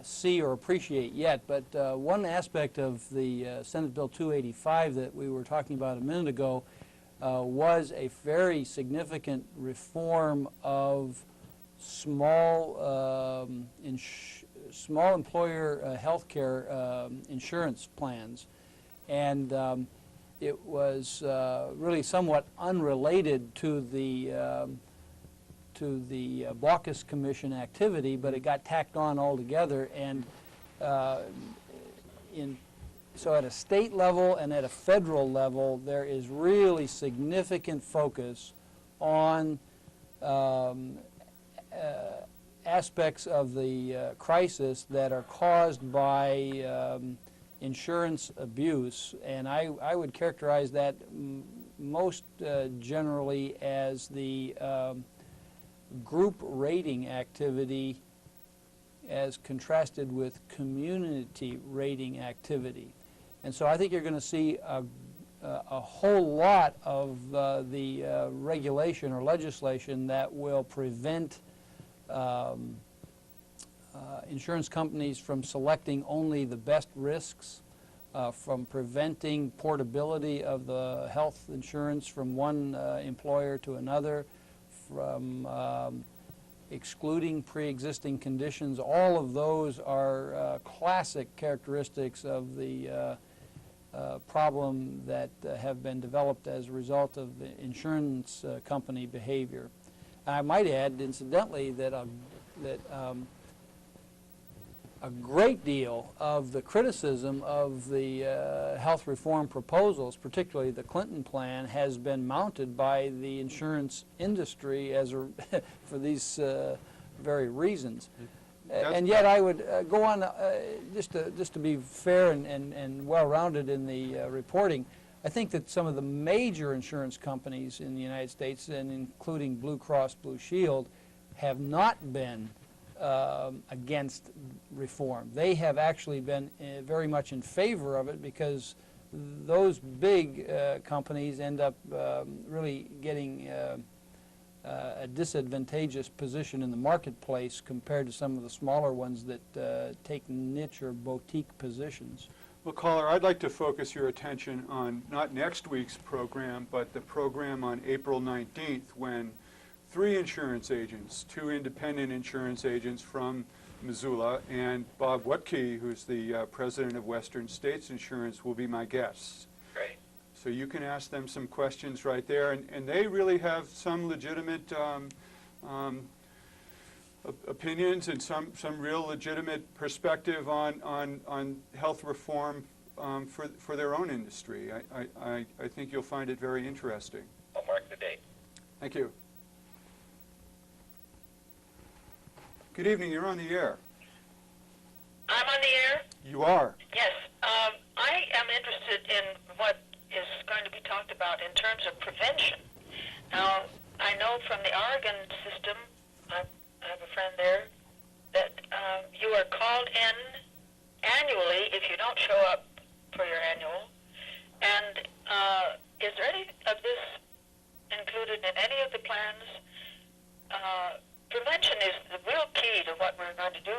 B: see or appreciate yet. But one aspect of the Senate Bill 285 that we were talking about a minute ago was a very significant reform of small employer health care insurance plans. And it was really somewhat unrelated to the Baucus Commission activity, but it got tacked on altogether. And so at a state level and at a federal level, there is really significant focus on aspects of the crisis that are caused by insurance abuse, and I would characterize that most generally as the group rating activity as contrasted with community rating activity. And so I think you're going to see a whole lot of the regulation or legislation that will prevent insurance companies from selecting only the best risks, from preventing portability of the health insurance from one employer to another, from excluding pre-existing conditions. All of those are classic characteristics of the problem that have been developed as a result of insurance company behavior. I might add, incidentally, that a great deal of the criticism of the health reform proposals, particularly the Clinton plan, has been mounted by the insurance industry as for these very reasons. And yet I would go on, just to be fair and well-rounded in the reporting, I think that some of the major insurance companies in the United States, and including Blue Cross Blue Shield, have not been against reform. They have actually been very much in favor of it, because those big companies end up really getting a disadvantageous position in the marketplace compared to some of the smaller ones that take niche or boutique positions.
A: Well, caller, I'd like to focus your attention on not next week's program, but the program on April 19th, when 3 insurance agents, 2 independent insurance agents from Missoula, and Bob Wutke, who's the president of Western States Insurance, will be my guests.
C: Great.
A: So you can ask them some questions right there, and they really have some legitimate opinions and some real legitimate perspective on health reform for their own industry. I think you'll find it very interesting.
C: I'll mark the date.
A: Thank you. Good evening, you're on the air.
D: I'm on the air?
A: You are.
D: Yes. I am interested in what is going to be talked about in terms of prevention. Now, I know from the Oregon system, I have a friend there, that you are called in annually if you don't show up for your annual. And is there any of this included in any of the plans? Prevention is the real key to what we're going to do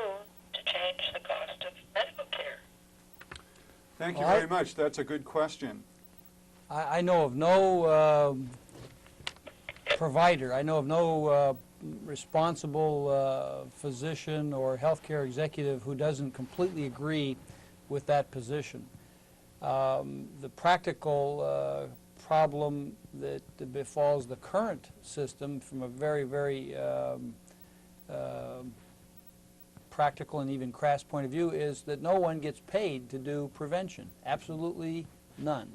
D: to change the cost of medical care.
A: Thank you very much. That's a good question.
B: I know of no provider, I know of no responsible physician or healthcare executive who doesn't completely agree with that position. The practical problem that befalls the current system from a very, very practical and even crass point of view is that no one gets paid to do prevention. Absolutely none.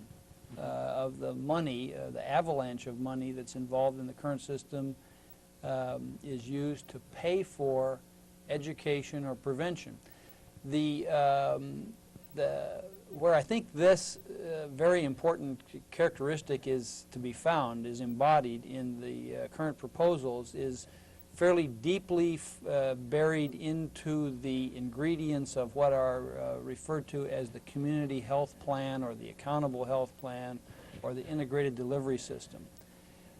B: Of the money, the avalanche of money that's involved in the current system is used to pay for education or prevention. Where I think this very important characteristic is to be found, is embodied in the current proposals, is fairly deeply buried into the ingredients of what are referred to as the community health plan or the accountable health plan or the integrated delivery system.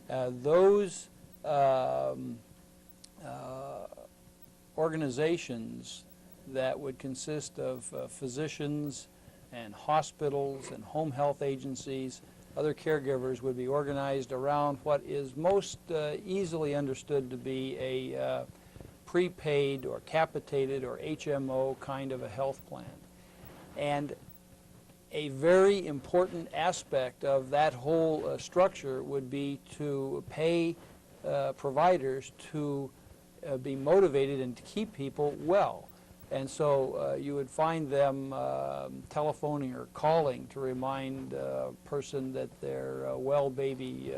B: Those organizations that would consist of physicians and hospitals and home health agencies, other caregivers, would be organized around what is most easily understood to be a prepaid or capitated or HMO kind of a health plan. And a very important aspect of that whole structure would be to pay providers to be motivated and to keep people well. And so you would find them telephoning or calling to remind a person that their well baby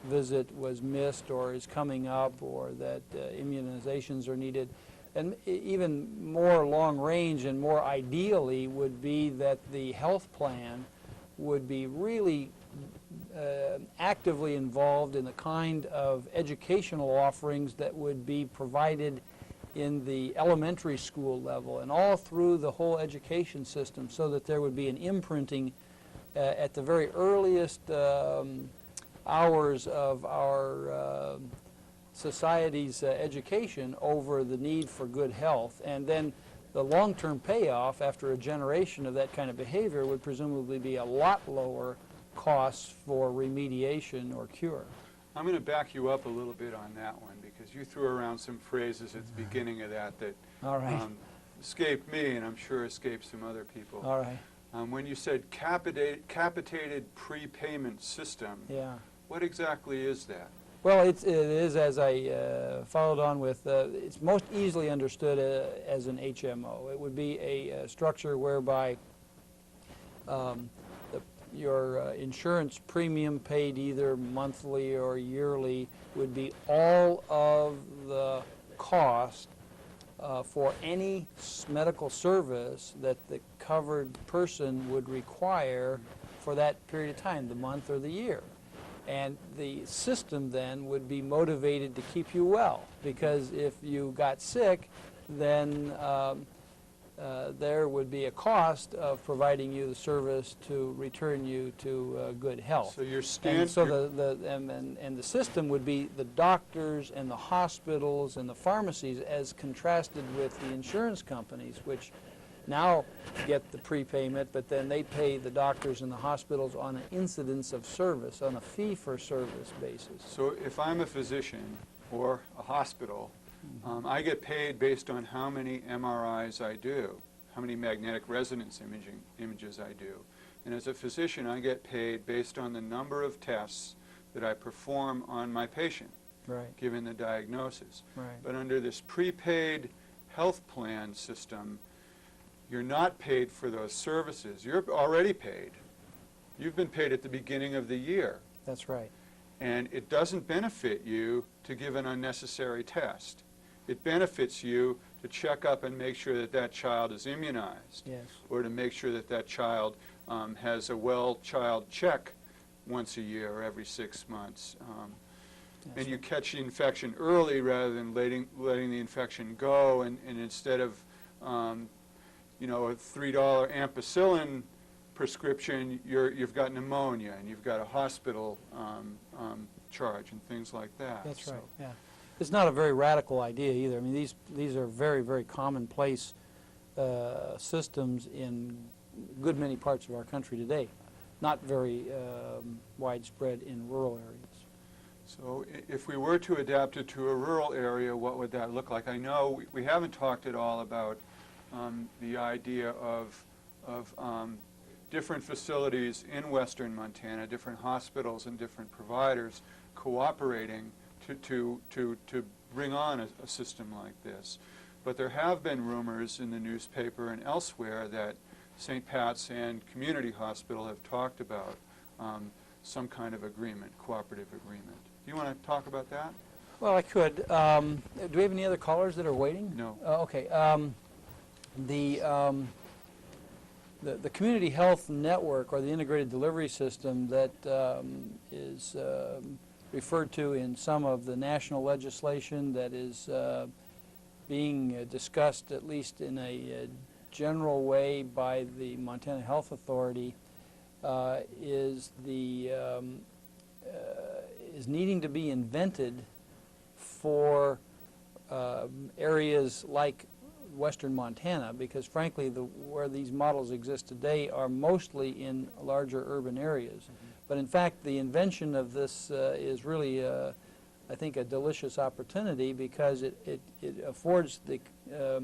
B: visit was missed or is coming up, or that immunizations are needed. And even more long range and more ideally would be that the health plan would be really actively involved in the kind of educational offerings that would be provided in the elementary school level and all through the whole education system, so that there would be an imprinting at the very earliest hours of our society's education over the need for good health. And then the long-term payoff after a generation of that kind of behavior would presumably be a lot lower costs for remediation or cure.
A: I'm going to back you up a little bit on that one, because you threw around some phrases at the beginning of that
B: All right.
A: Escaped me, and I'm sure escaped some other people.
B: All right.
A: When you said capitated prepayment system,
B: Yeah.
A: what exactly is that?
B: Well, it is, as I followed on with, it's most easily understood as an HMO. It would be a structure whereby your insurance premium paid either monthly or yearly would be all of the cost for any medical service that the covered person would require for that period of time, the month or the year. And the system then would be motivated to keep you well, because if you got sick, then there would be a cost of providing you the service to return you to good health.
A: So your
B: And
A: stand,
B: so and the system would be the doctors and the hospitals and the pharmacies, as contrasted with the insurance companies, which now get the prepayment, but then they pay the doctors and the hospitals on an incidence of service, on a fee-for-service basis.
A: so if I'm a physician or a hospital, I get paid based on how many MRIs I do, how many magnetic resonance images I do. And as a physician, I get paid based on the number of tests that I perform on my patient,
B: Right,
A: given the diagnosis.
B: right.
A: But under this prepaid health plan system, you're not paid for those services. You're already paid. You've been paid at the beginning of the year.
B: That's right.
A: And it doesn't benefit you to give an unnecessary test. It benefits you to check up and make sure that that child is immunized,
B: Yes.
A: or to make sure that that child has a well-child check once a year or every 6 months.
B: That's
A: And you
B: right.
A: catch the infection early rather than letting the infection go, and instead of you know, a $3 ampicillin prescription, you've got pneumonia and you've got a hospital charge and things like that.
B: That's
A: So-
B: right, yeah. It's not a very radical idea either. I mean, these are very, very commonplace systems in good many parts of our country today, not very widespread in rural areas.
A: So if we were to adapt it to a rural area, what would that look like? I know we haven't talked at all about the idea of different facilities in western Montana, different hospitals and different providers cooperating to bring on a system like this. But there have been rumors in the newspaper and elsewhere that St. Pat's and Community Hospital have talked about some kind of agreement, cooperative agreement. Do you want to talk about that?
B: Well, I could. Do we have any other callers that are waiting?
A: No.
B: Okay. The Community Health Network, or the Integrated Delivery System that is referred to in some of the national legislation that is being discussed, at least in a general way, by the Montana Health Authority, is needing to be invented for areas like western Montana, because frankly where these models exist today are mostly in larger urban areas. But in fact, the invention of this is really, I think, a delicious opportunity, because it affords the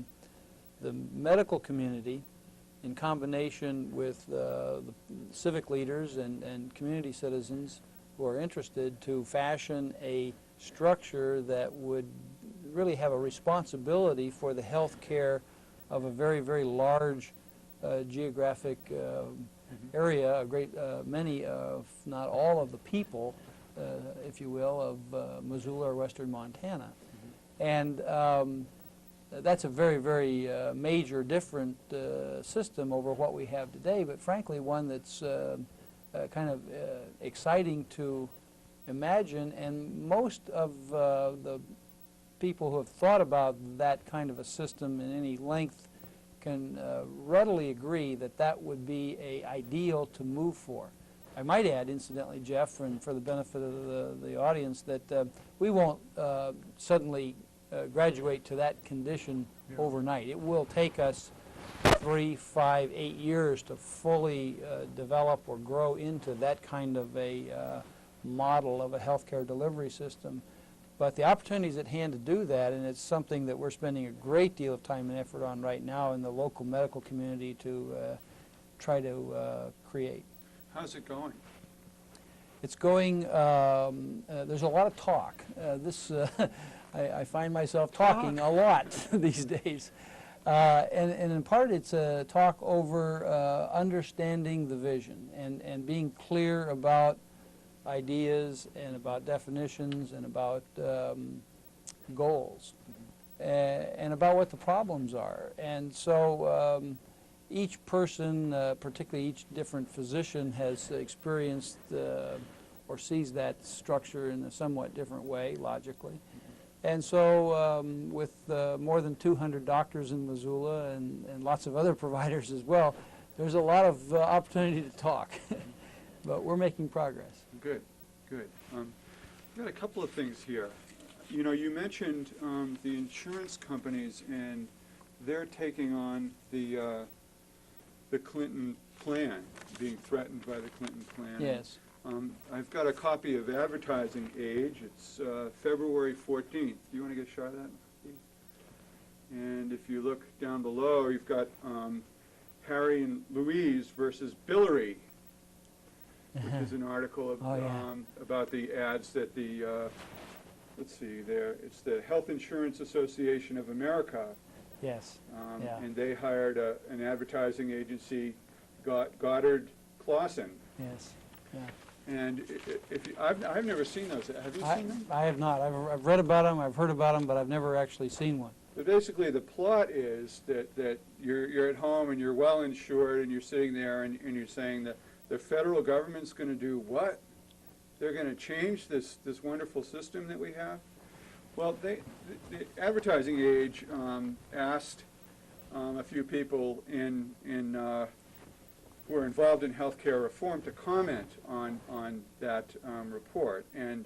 B: medical community, in combination with the civic leaders and community citizens who are interested, to fashion a structure that would really have a responsibility for the health care of a very, very large geographic area, a great many, if not all of the people, if you will, of Missoula or western Montana. And that's a very, very major different system over what we have today, but frankly one that's kind of exciting to imagine, and most of the people who have thought about that kind of a system in any length can readily agree that that would be an ideal to move for. I might add, incidentally, Jeff, and for the benefit of the audience, that we won't suddenly graduate to that condition overnight. It will take us 3, 5, 8 years to fully develop or grow into that kind of a model of a healthcare delivery system. But the opportunity is at hand to do that, and it's something that we're spending a great deal of time and effort on right now in the local medical community to try to create.
A: How's it going?
B: It's going, there's a lot of talk. I find myself talking a lot these days. And in part it's a talk over understanding the vision and being clear about ideas and about definitions and about goals and about what the problems are. And so each person, particularly each different physician, has experienced or sees that structure in a somewhat different way, logically. And so with more than 200 doctors in Missoula and lots of other providers as well, there's a lot of opportunity to talk. But we're making progress.
A: Good, good. I've got a couple of things here. You know, you mentioned the insurance companies and they're taking on the Clinton plan, being threatened by the Clinton plan.
B: Yes.
A: I've got a copy of Advertising Age. It's February 14th. Do you want to get a shot of that? And if you look down below, you've got Harry and Louise versus Billary, which is an article of, about the ads that the, let's see there, it's the Health Insurance Association of America.
B: Yes.
A: And they hired an advertising agency, Goddard Clausen.
B: Yes. Yeah.
A: And if you, I've never seen those. Have you seen them?
B: I have not. I've read about them, I've heard about them, but I've never actually seen one.
A: But basically, the plot is that you're at home and you're well insured and you're sitting there and you're saying that the federal government's going to do what? They're going to change this wonderful system that we have? Well, the Advertising Age asked a few people who are involved in healthcare reform to comment on that report. And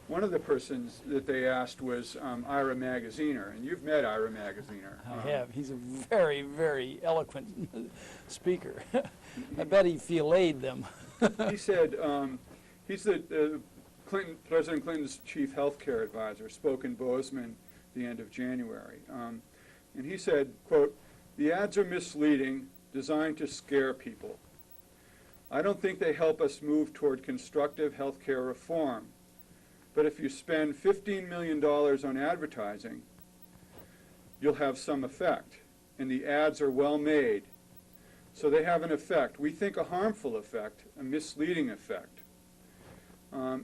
A: one of the persons that they asked was Ira Magaziner, and you've met Ira Magaziner.
B: I have. He's a very, very eloquent speaker. I bet he filleted them.
A: He said, he's President Clinton's chief healthcare advisor, spoke in Bozeman the end of January. And he said, quote, "The ads are misleading, designed to scare people. I don't think they help us move toward constructive healthcare reform. But if you spend $15 million on advertising, you'll have some effect. And the ads are well made. So they have an effect. We think a harmful effect, a misleading effect."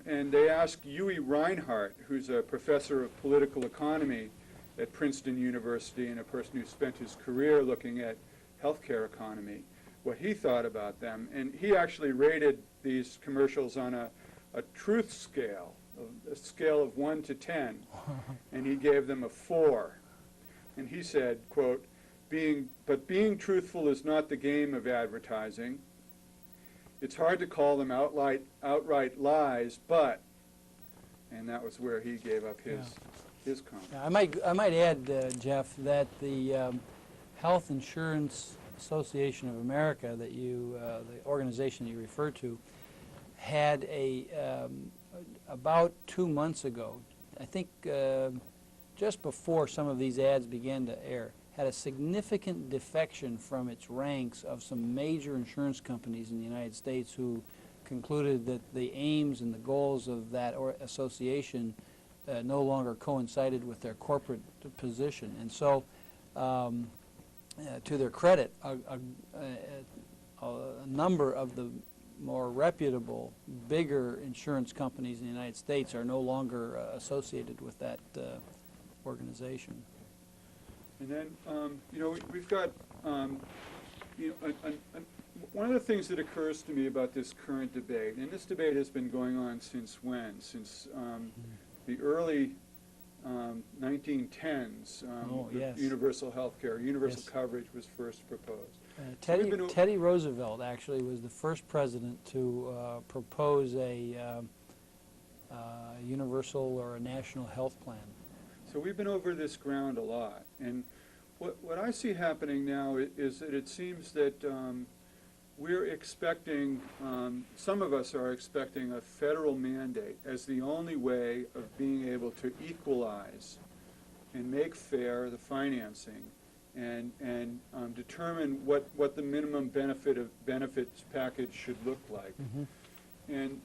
A: And they asked Huey Reinhardt, who's a professor of political economy at Princeton University and a person who spent his career looking at healthcare economy, what he thought about them. And he actually rated these commercials on a truth scale, a scale of 1 to 10, and he gave them a 4. And he said, quote, "But being truthful is not the game of advertising. It's hard to call them outright lies, but," and that was where he gave up his comment.
B: Yeah, I might add, Jeff, that the Health Insurance Association of America, that the organization that you referred to, had about 2 months ago, I think just before some of these ads began to air, had a significant defection from its ranks of some major insurance companies in the United States who concluded that the aims and the goals of that association no longer coincided with their corporate position. And so, to their credit, a number of the more reputable, bigger insurance companies in the United States are no longer associated with that organization.
A: And then, you know, we've got, you know, one of the things that occurs to me about this current debate, and this debate has been going on since when? Since the early 1910s,
B: yes.
A: Universal health care, universal
B: Yes.
A: coverage was first proposed.
B: Teddy Roosevelt actually was the first president to propose a universal or a national health plan.
A: So we've been over this ground a lot, and what I see happening now is that it seems that we're expecting, some of us are expecting a federal mandate as the only way of being able to equalize and make fair the financing and determine what the minimum benefits package should look like.
B: Mm-hmm.
A: And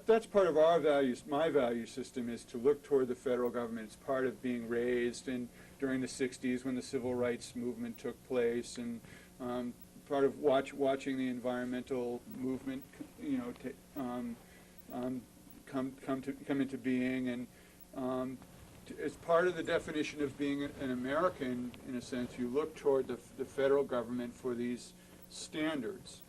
A: that's part of our values. My value system is to look toward the federal government. It's part of being raised during the 60s when the civil rights movement took place, and part of watching the environmental movement, you know, come into being, and as part of the definition of being an American, in a sense, you look toward the federal government for these standards.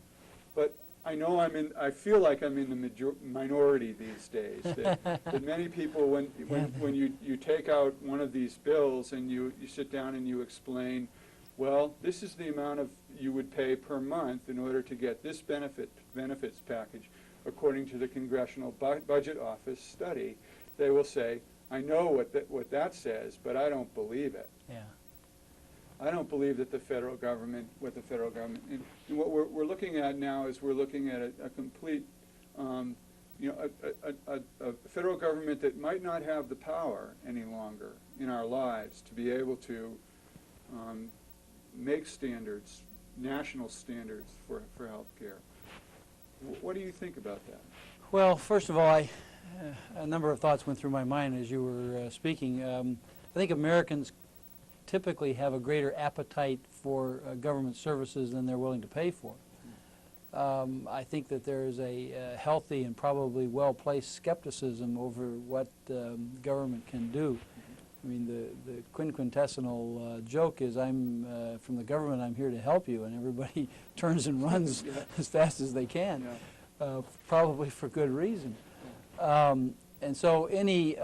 A: But I know I feel like I'm in the minority these days. That many people, when you take out one of these bills and you sit down and you explain, well, this is the amount you would pay per month in order to get this benefits package, according to the Congressional Budget Office study, they will say, I know what that says, but I don't believe it.
B: Yeah.
A: I don't believe that the federal government, and what we're looking at now is we're looking at a complete, a federal government that might not have the power any longer in our lives to be able to make standards, national standards for health care. What do you think about that?
B: Well, first of all, a number of thoughts went through my mind as you were speaking. I think Americans typically have a greater appetite for government services than they're willing to pay for. I think that there is a healthy and probably well-placed skepticism over what government can do. I mean, the quintessential joke is, I'm from the government, I'm here to help you, and everybody turns and runs as fast as they can, probably for good reason. And so any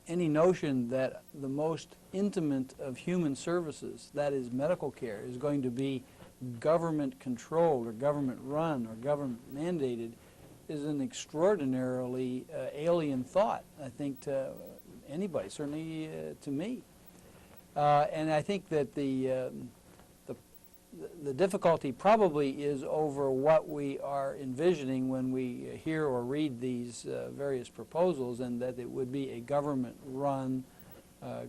B: notion that the most intimate of human services, that is medical care, is going to be government controlled or government run or government mandated is an extraordinarily alien thought, I think, to anybody, certainly to me. And I think that the difficulty probably is over what we are envisioning when we hear or read these various proposals, and that it would be a government-run,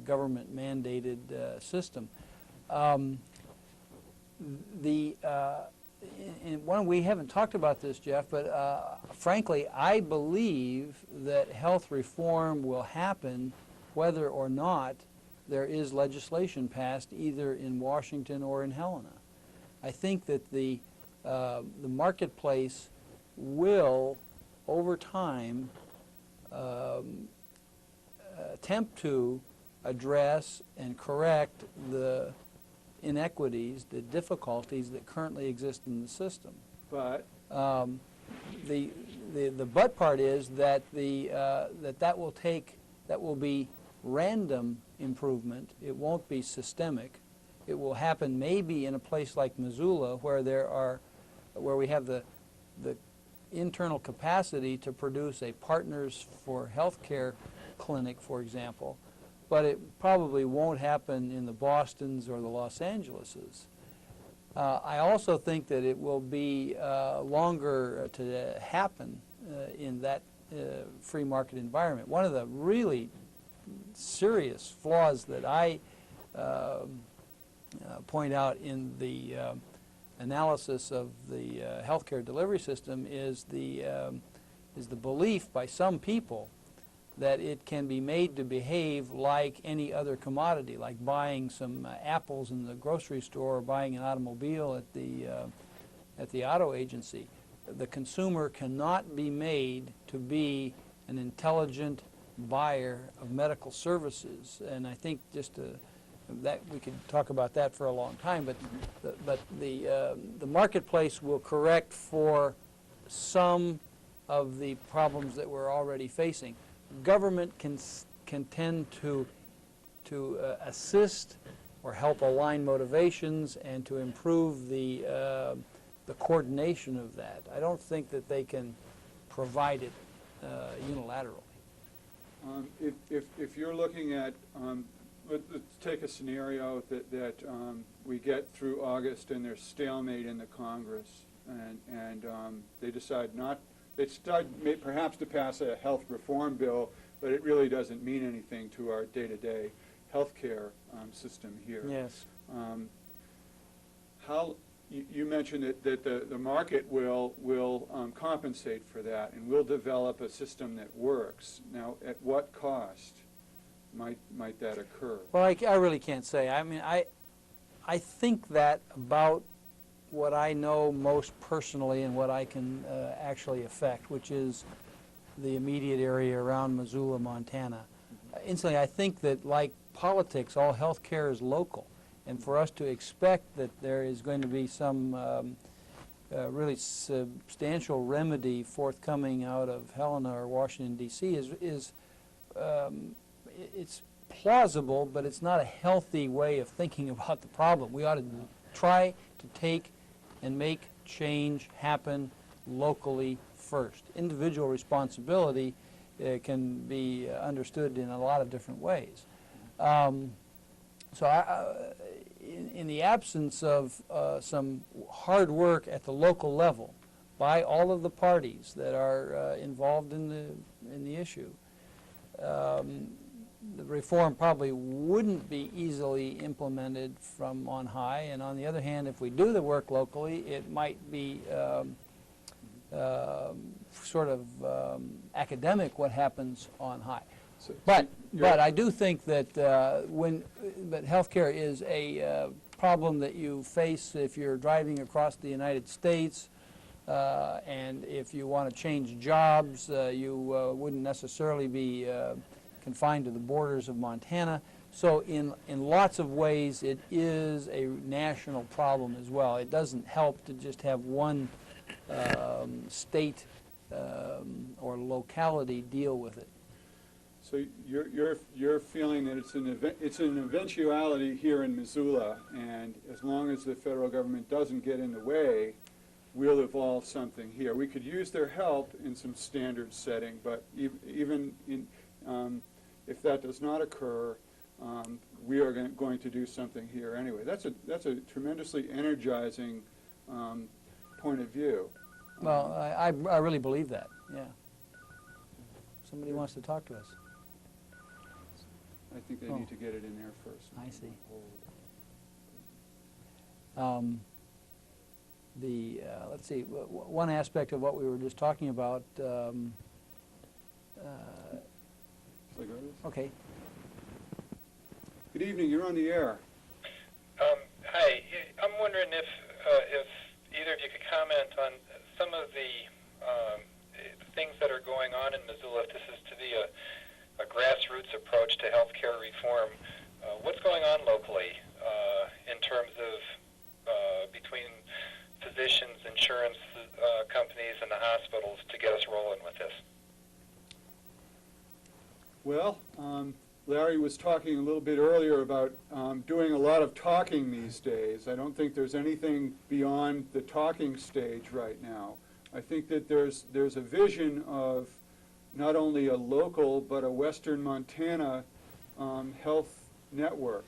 B: government-mandated system. We haven't talked about this, Jeff, but frankly, I believe that health reform will happen whether or not there is legislation passed either in Washington or in Helena. I think that the marketplace will, over time, attempt to address and correct the inequities, the difficulties that currently exist in the system.
A: But
B: the but part is that that will be random improvement. It won't be systemic. It will happen maybe in a place like Missoula, where we have the internal capacity to produce a Partners for Healthcare clinic, for example, but it probably won't happen in the Bostons or the Los Angeleses. I also think that it will be longer to happen in that free market environment. One of the really serious flaws that I point out in the analysis of the healthcare delivery system is the belief by some people that it can be made to behave like any other commodity, like buying some apples in the grocery store or buying an automobile at the auto agency. The consumer cannot be made to be an intelligent buyer of medical services, and I think that we could talk about that for a long time. But the marketplace will correct for some of the problems that we're already facing. Government can tend to assist or help align motivations and to improve the coordination of that. I don't think that they can provide it unilaterally.
A: If you're looking at, let's take a scenario that we get through August and there's stalemate in the Congress, and they decide perhaps to pass a health reform bill, but it really doesn't mean anything to our day-to-day healthcare system here.
B: Yes.
A: You mentioned that the market will compensate for that, and will develop a system that works. Now, at what cost might that occur?
B: Well, I really can't say. I mean, I think that about what I know most personally and what I can actually affect, which is the immediate area around Missoula, Montana. Incidentally, I think that, like politics, all health care is local. And for us to expect that there is going to be some really substantial remedy forthcoming out of Helena or Washington, D.C. is it's plausible, but it's not a healthy way of thinking about the problem. We ought to try to take and make change happen locally first. Individual responsibility can be understood in a lot of different ways. In the absence of some hard work at the local level by all of the parties that are involved in the issue, the reform probably wouldn't be easily implemented from on high. And on the other hand, if we do the work locally, it might be sort of academic what happens on high. But I do think that healthcare is a problem that you face if you're driving across the United States, and if you want to change jobs, you wouldn't necessarily be confined to the borders of Montana. So in lots of ways, it is a national problem as well. It doesn't help to just have one state or locality deal with it.
A: So you're feeling that it's an eventuality here in Missoula, and as long as the federal government doesn't get in the way, we'll evolve something here. We could use their help in some standard setting, but even in, if that does not occur, we are going to do something here anyway. That's a tremendously energizing point of view.
B: Well, I really believe that. Yeah. Somebody wants to talk to us.
A: I think they need to get it in there first.
B: I see. Let's see, one aspect of what we were just talking about. Okay.
A: Good evening. You're on the air.
C: Hi. I'm wondering if either of you could comment on some of the things that are going on in Missoula. If this is to be a grassroots approach to healthcare reform, what's going on locally in terms of between physicians, insurance companies, and the hospitals to get us rolling with this?
A: Well, Larry was talking a little bit earlier about doing a lot of talking these days. I don't think there's anything beyond the talking stage right now. I think that there's a vision of not only a local but a Western Montana health network,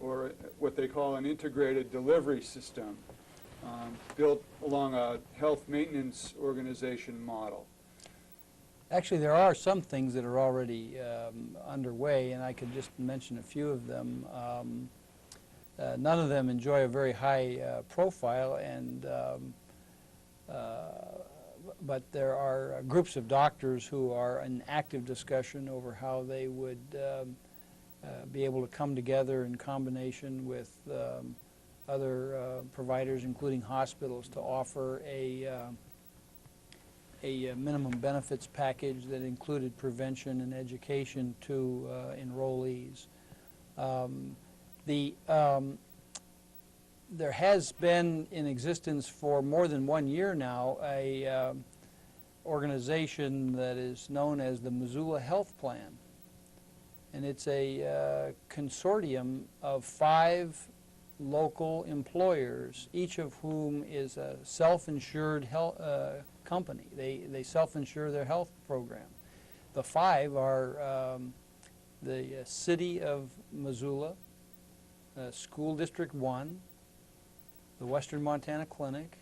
A: or what they call an integrated delivery system, built along a health maintenance organization model.
B: Actually, there are some things that are already underway, and I could just mention a few of them. None of them enjoy a very high profile, and but there are groups of doctors who are in active discussion over how they would be able to come together in combination with other providers, including hospitals, to offer a minimum benefits package that included prevention and education to enrollees. There has been in existence for more than 1 year now a organization that is known as the Missoula Health Plan. And it's a consortium of 5 local employers, each of whom is a self-insured company. They self-insure their health program. The 5 are the City of Missoula, School District 1, the Western Montana Clinic,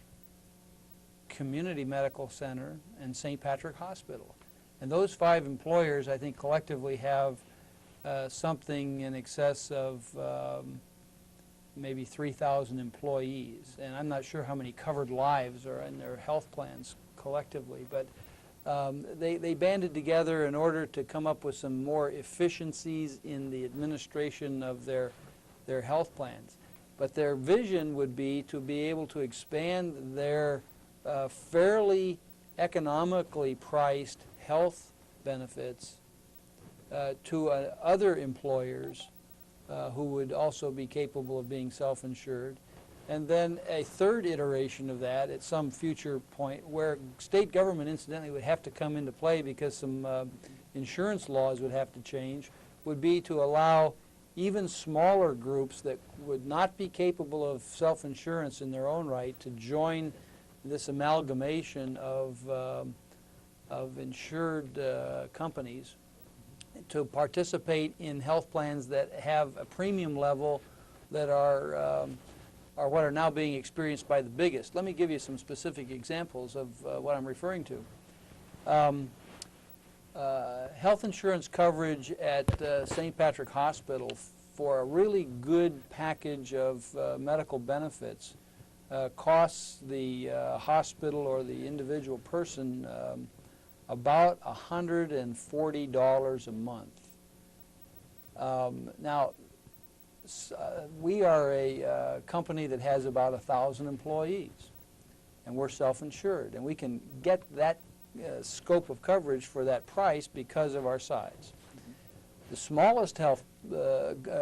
B: Community Medical Center, and St. Patrick Hospital. And those 5 employers, I think, collectively have something in excess of maybe 3,000 employees. And I'm not sure how many covered lives are in their health plans collectively, but they banded together in order to come up with some more efficiencies in the administration of their health plans. But their vision would be to be able to expand their fairly economically priced health benefits to other employers who would also be capable of being self-insured, and then a third iteration of that at some future point where state government incidentally would have to come into play because some insurance laws would have to change, would be to allow even smaller groups that would not be capable of self-insurance in their own right to join this amalgamation of insured companies to participate in health plans that have a premium level that are what are now being experienced by the biggest. Let me give you some specific examples of what I'm referring to. Health insurance coverage at St. Patrick Hospital for a really good package of medical benefits costs the hospital or the individual person about $140 a month. Now, we are a company that has about 1,000 employees, and we're self-insured, and we can get that scope of coverage for that price because of our size. The smallest health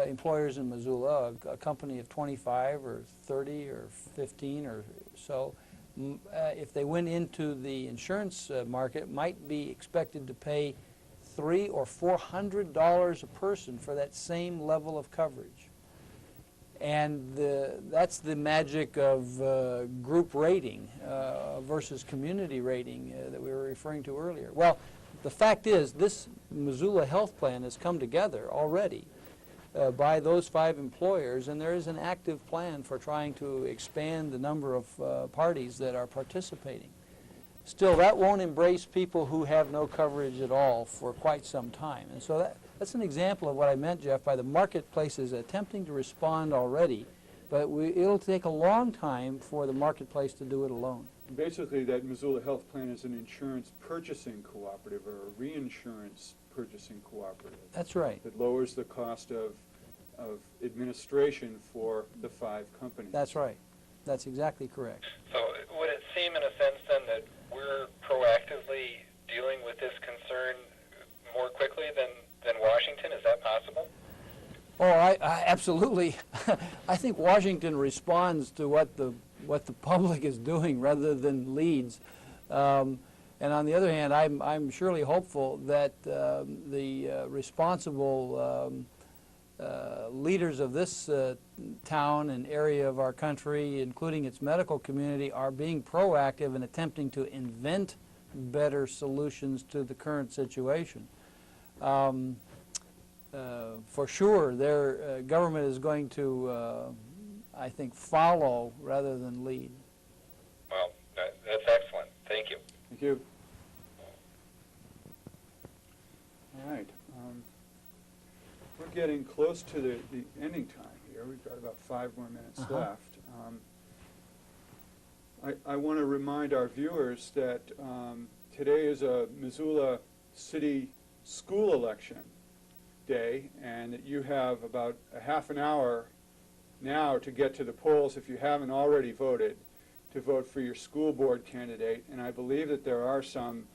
B: employers in Missoula, a company of 25 or 30 or 15 or so, if they went into the insurance market, might be expected to pay $300 or $400 a person for that same level of coverage. And that's the magic of group rating versus community rating that we were referring to earlier. Well, the fact is, this Missoula health plan has come together already by those 5 employers, and there is an active plan for trying to expand the number of parties that are participating. Still, that won't embrace people who have no coverage at all for quite some time. And so that's an example of what I meant, Jeff, by the marketplace is attempting to respond already, but it'll take a long time for the marketplace to do it alone.
A: Basically, that Missoula Health Plan is an insurance purchasing cooperative or a reinsurance purchasing cooperative.
B: That's right.
A: That lowers the cost of administration for the 5 companies.
B: That's right. That's exactly correct.
C: So would it seem in a sense then that we're proactively dealing with this concern more quickly than Washington? Is that possible?
B: Oh, I absolutely. I think Washington responds to what the public is doing rather than leads. And on the other hand, I'm surely hopeful that the responsible leaders of this town and area of our country, including its medical community, are being proactive in attempting to invent better solutions to the current situation. For sure, their government is going to, I think, follow rather than lead.
C: Well, that's excellent. Thank you.
A: Thank you. All right. We're getting close to the ending time here. We've got about 5 more minutes left. I want to remind our viewers that today is a Missoula City School election day, and that you have about a half an hour now to get to the polls if you haven't already voted, to vote for your school board candidate. And I believe that there are some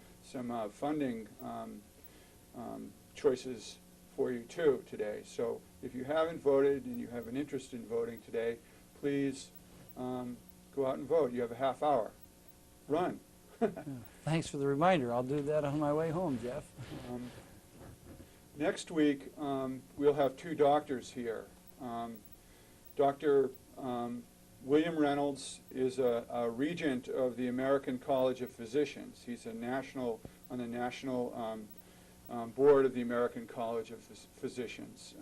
A: funding choices for you too today. So if you haven't voted and you have an interest in voting today, please go out and vote. You have a half hour. Run.
B: Thanks for the reminder. I'll do that on my way home, Jeff.
A: Next week, we'll have 2 doctors here. Dr. William Reynolds is a regent of the American College of Physicians. He's on the national board of the American College of Physicians.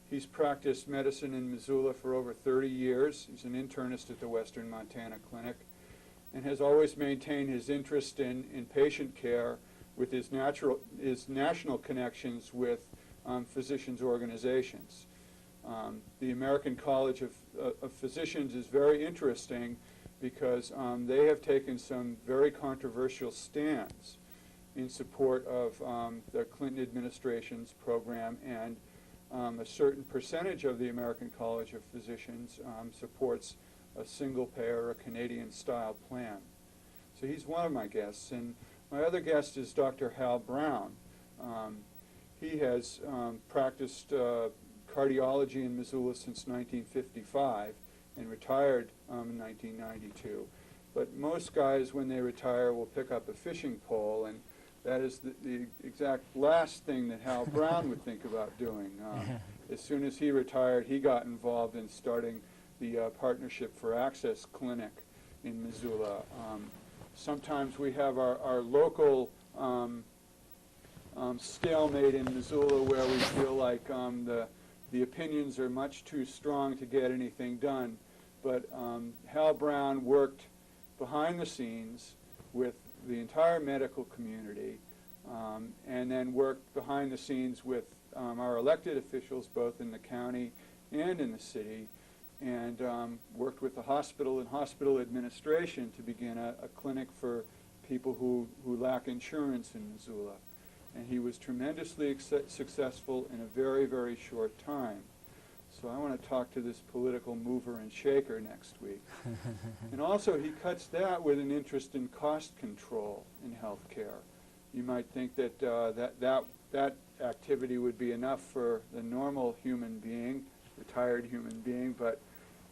A: He's practiced medicine in Missoula for over 30 years. He's an internist at the Western Montana Clinic and has always maintained his interest in patient care with his national connections with physicians' organizations. The American College of Physicians is very interesting because they have taken some very controversial stands in support of the Clinton administration's program, and a certain percentage of the American College of Physicians supports a single-payer, a Canadian-style plan. So he's one of my guests. And my other guest is Dr. Hal Brown. He has practiced cardiology in Missoula since 1955, and retired in 1992. But most guys, when they retire, will pick up a fishing pole, and that is the exact last thing that Hal Brown would think about doing. As soon as he retired, he got involved in starting the Partnership for Access Clinic in Missoula. Sometimes we have our local stalemate in Missoula where we feel like the opinions are much too strong to get anything done. But Hal Brown worked behind the scenes with the entire medical community, and then worked behind the scenes with our elected officials, both in the county and in the city, and worked with the hospital and hospital administration to begin a clinic for people who lack insurance in Missoula. And he was tremendously successful in a very, very short time. So I want to talk to this political mover and shaker next week. And also he cuts that with an interest in cost control in healthcare. You might think that that activity would be enough for the normal human being, retired human being, but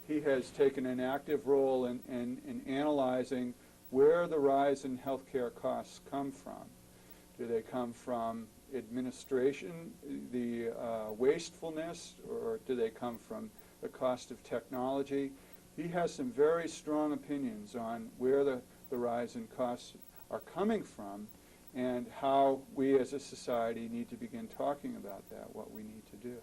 A: he has taken an active role in analyzing where the rise in healthcare costs come from. Do they come from administration, the wastefulness, or do they come from the cost of technology? He has some very strong opinions on where the rise in costs are coming from and how we as a society need to begin talking about that, what we need to do.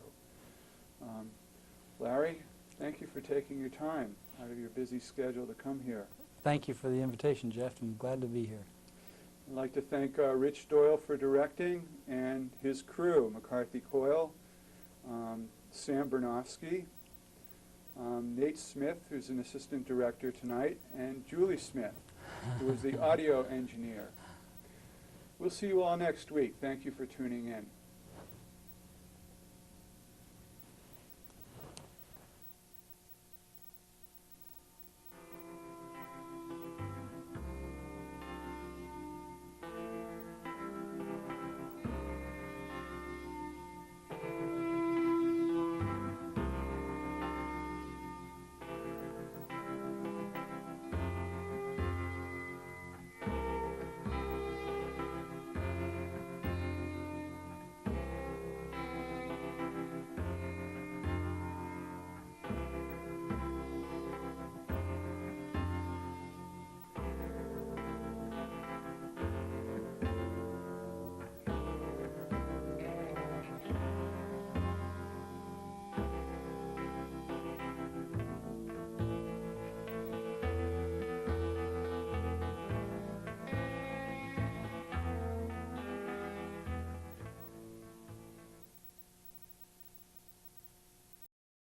A: Larry, thank you for taking your time out of your busy schedule to come here.
B: Thank you for the invitation, Jeff. I'm glad to be here.
A: I'd like to thank Rich Doyle for directing and his crew, McCarthy Coyle, Sam Bernofsky, Nate Smith, who's an assistant director tonight, and Julie Smith, who was the audio engineer. We'll see you all next week. Thank you for tuning in.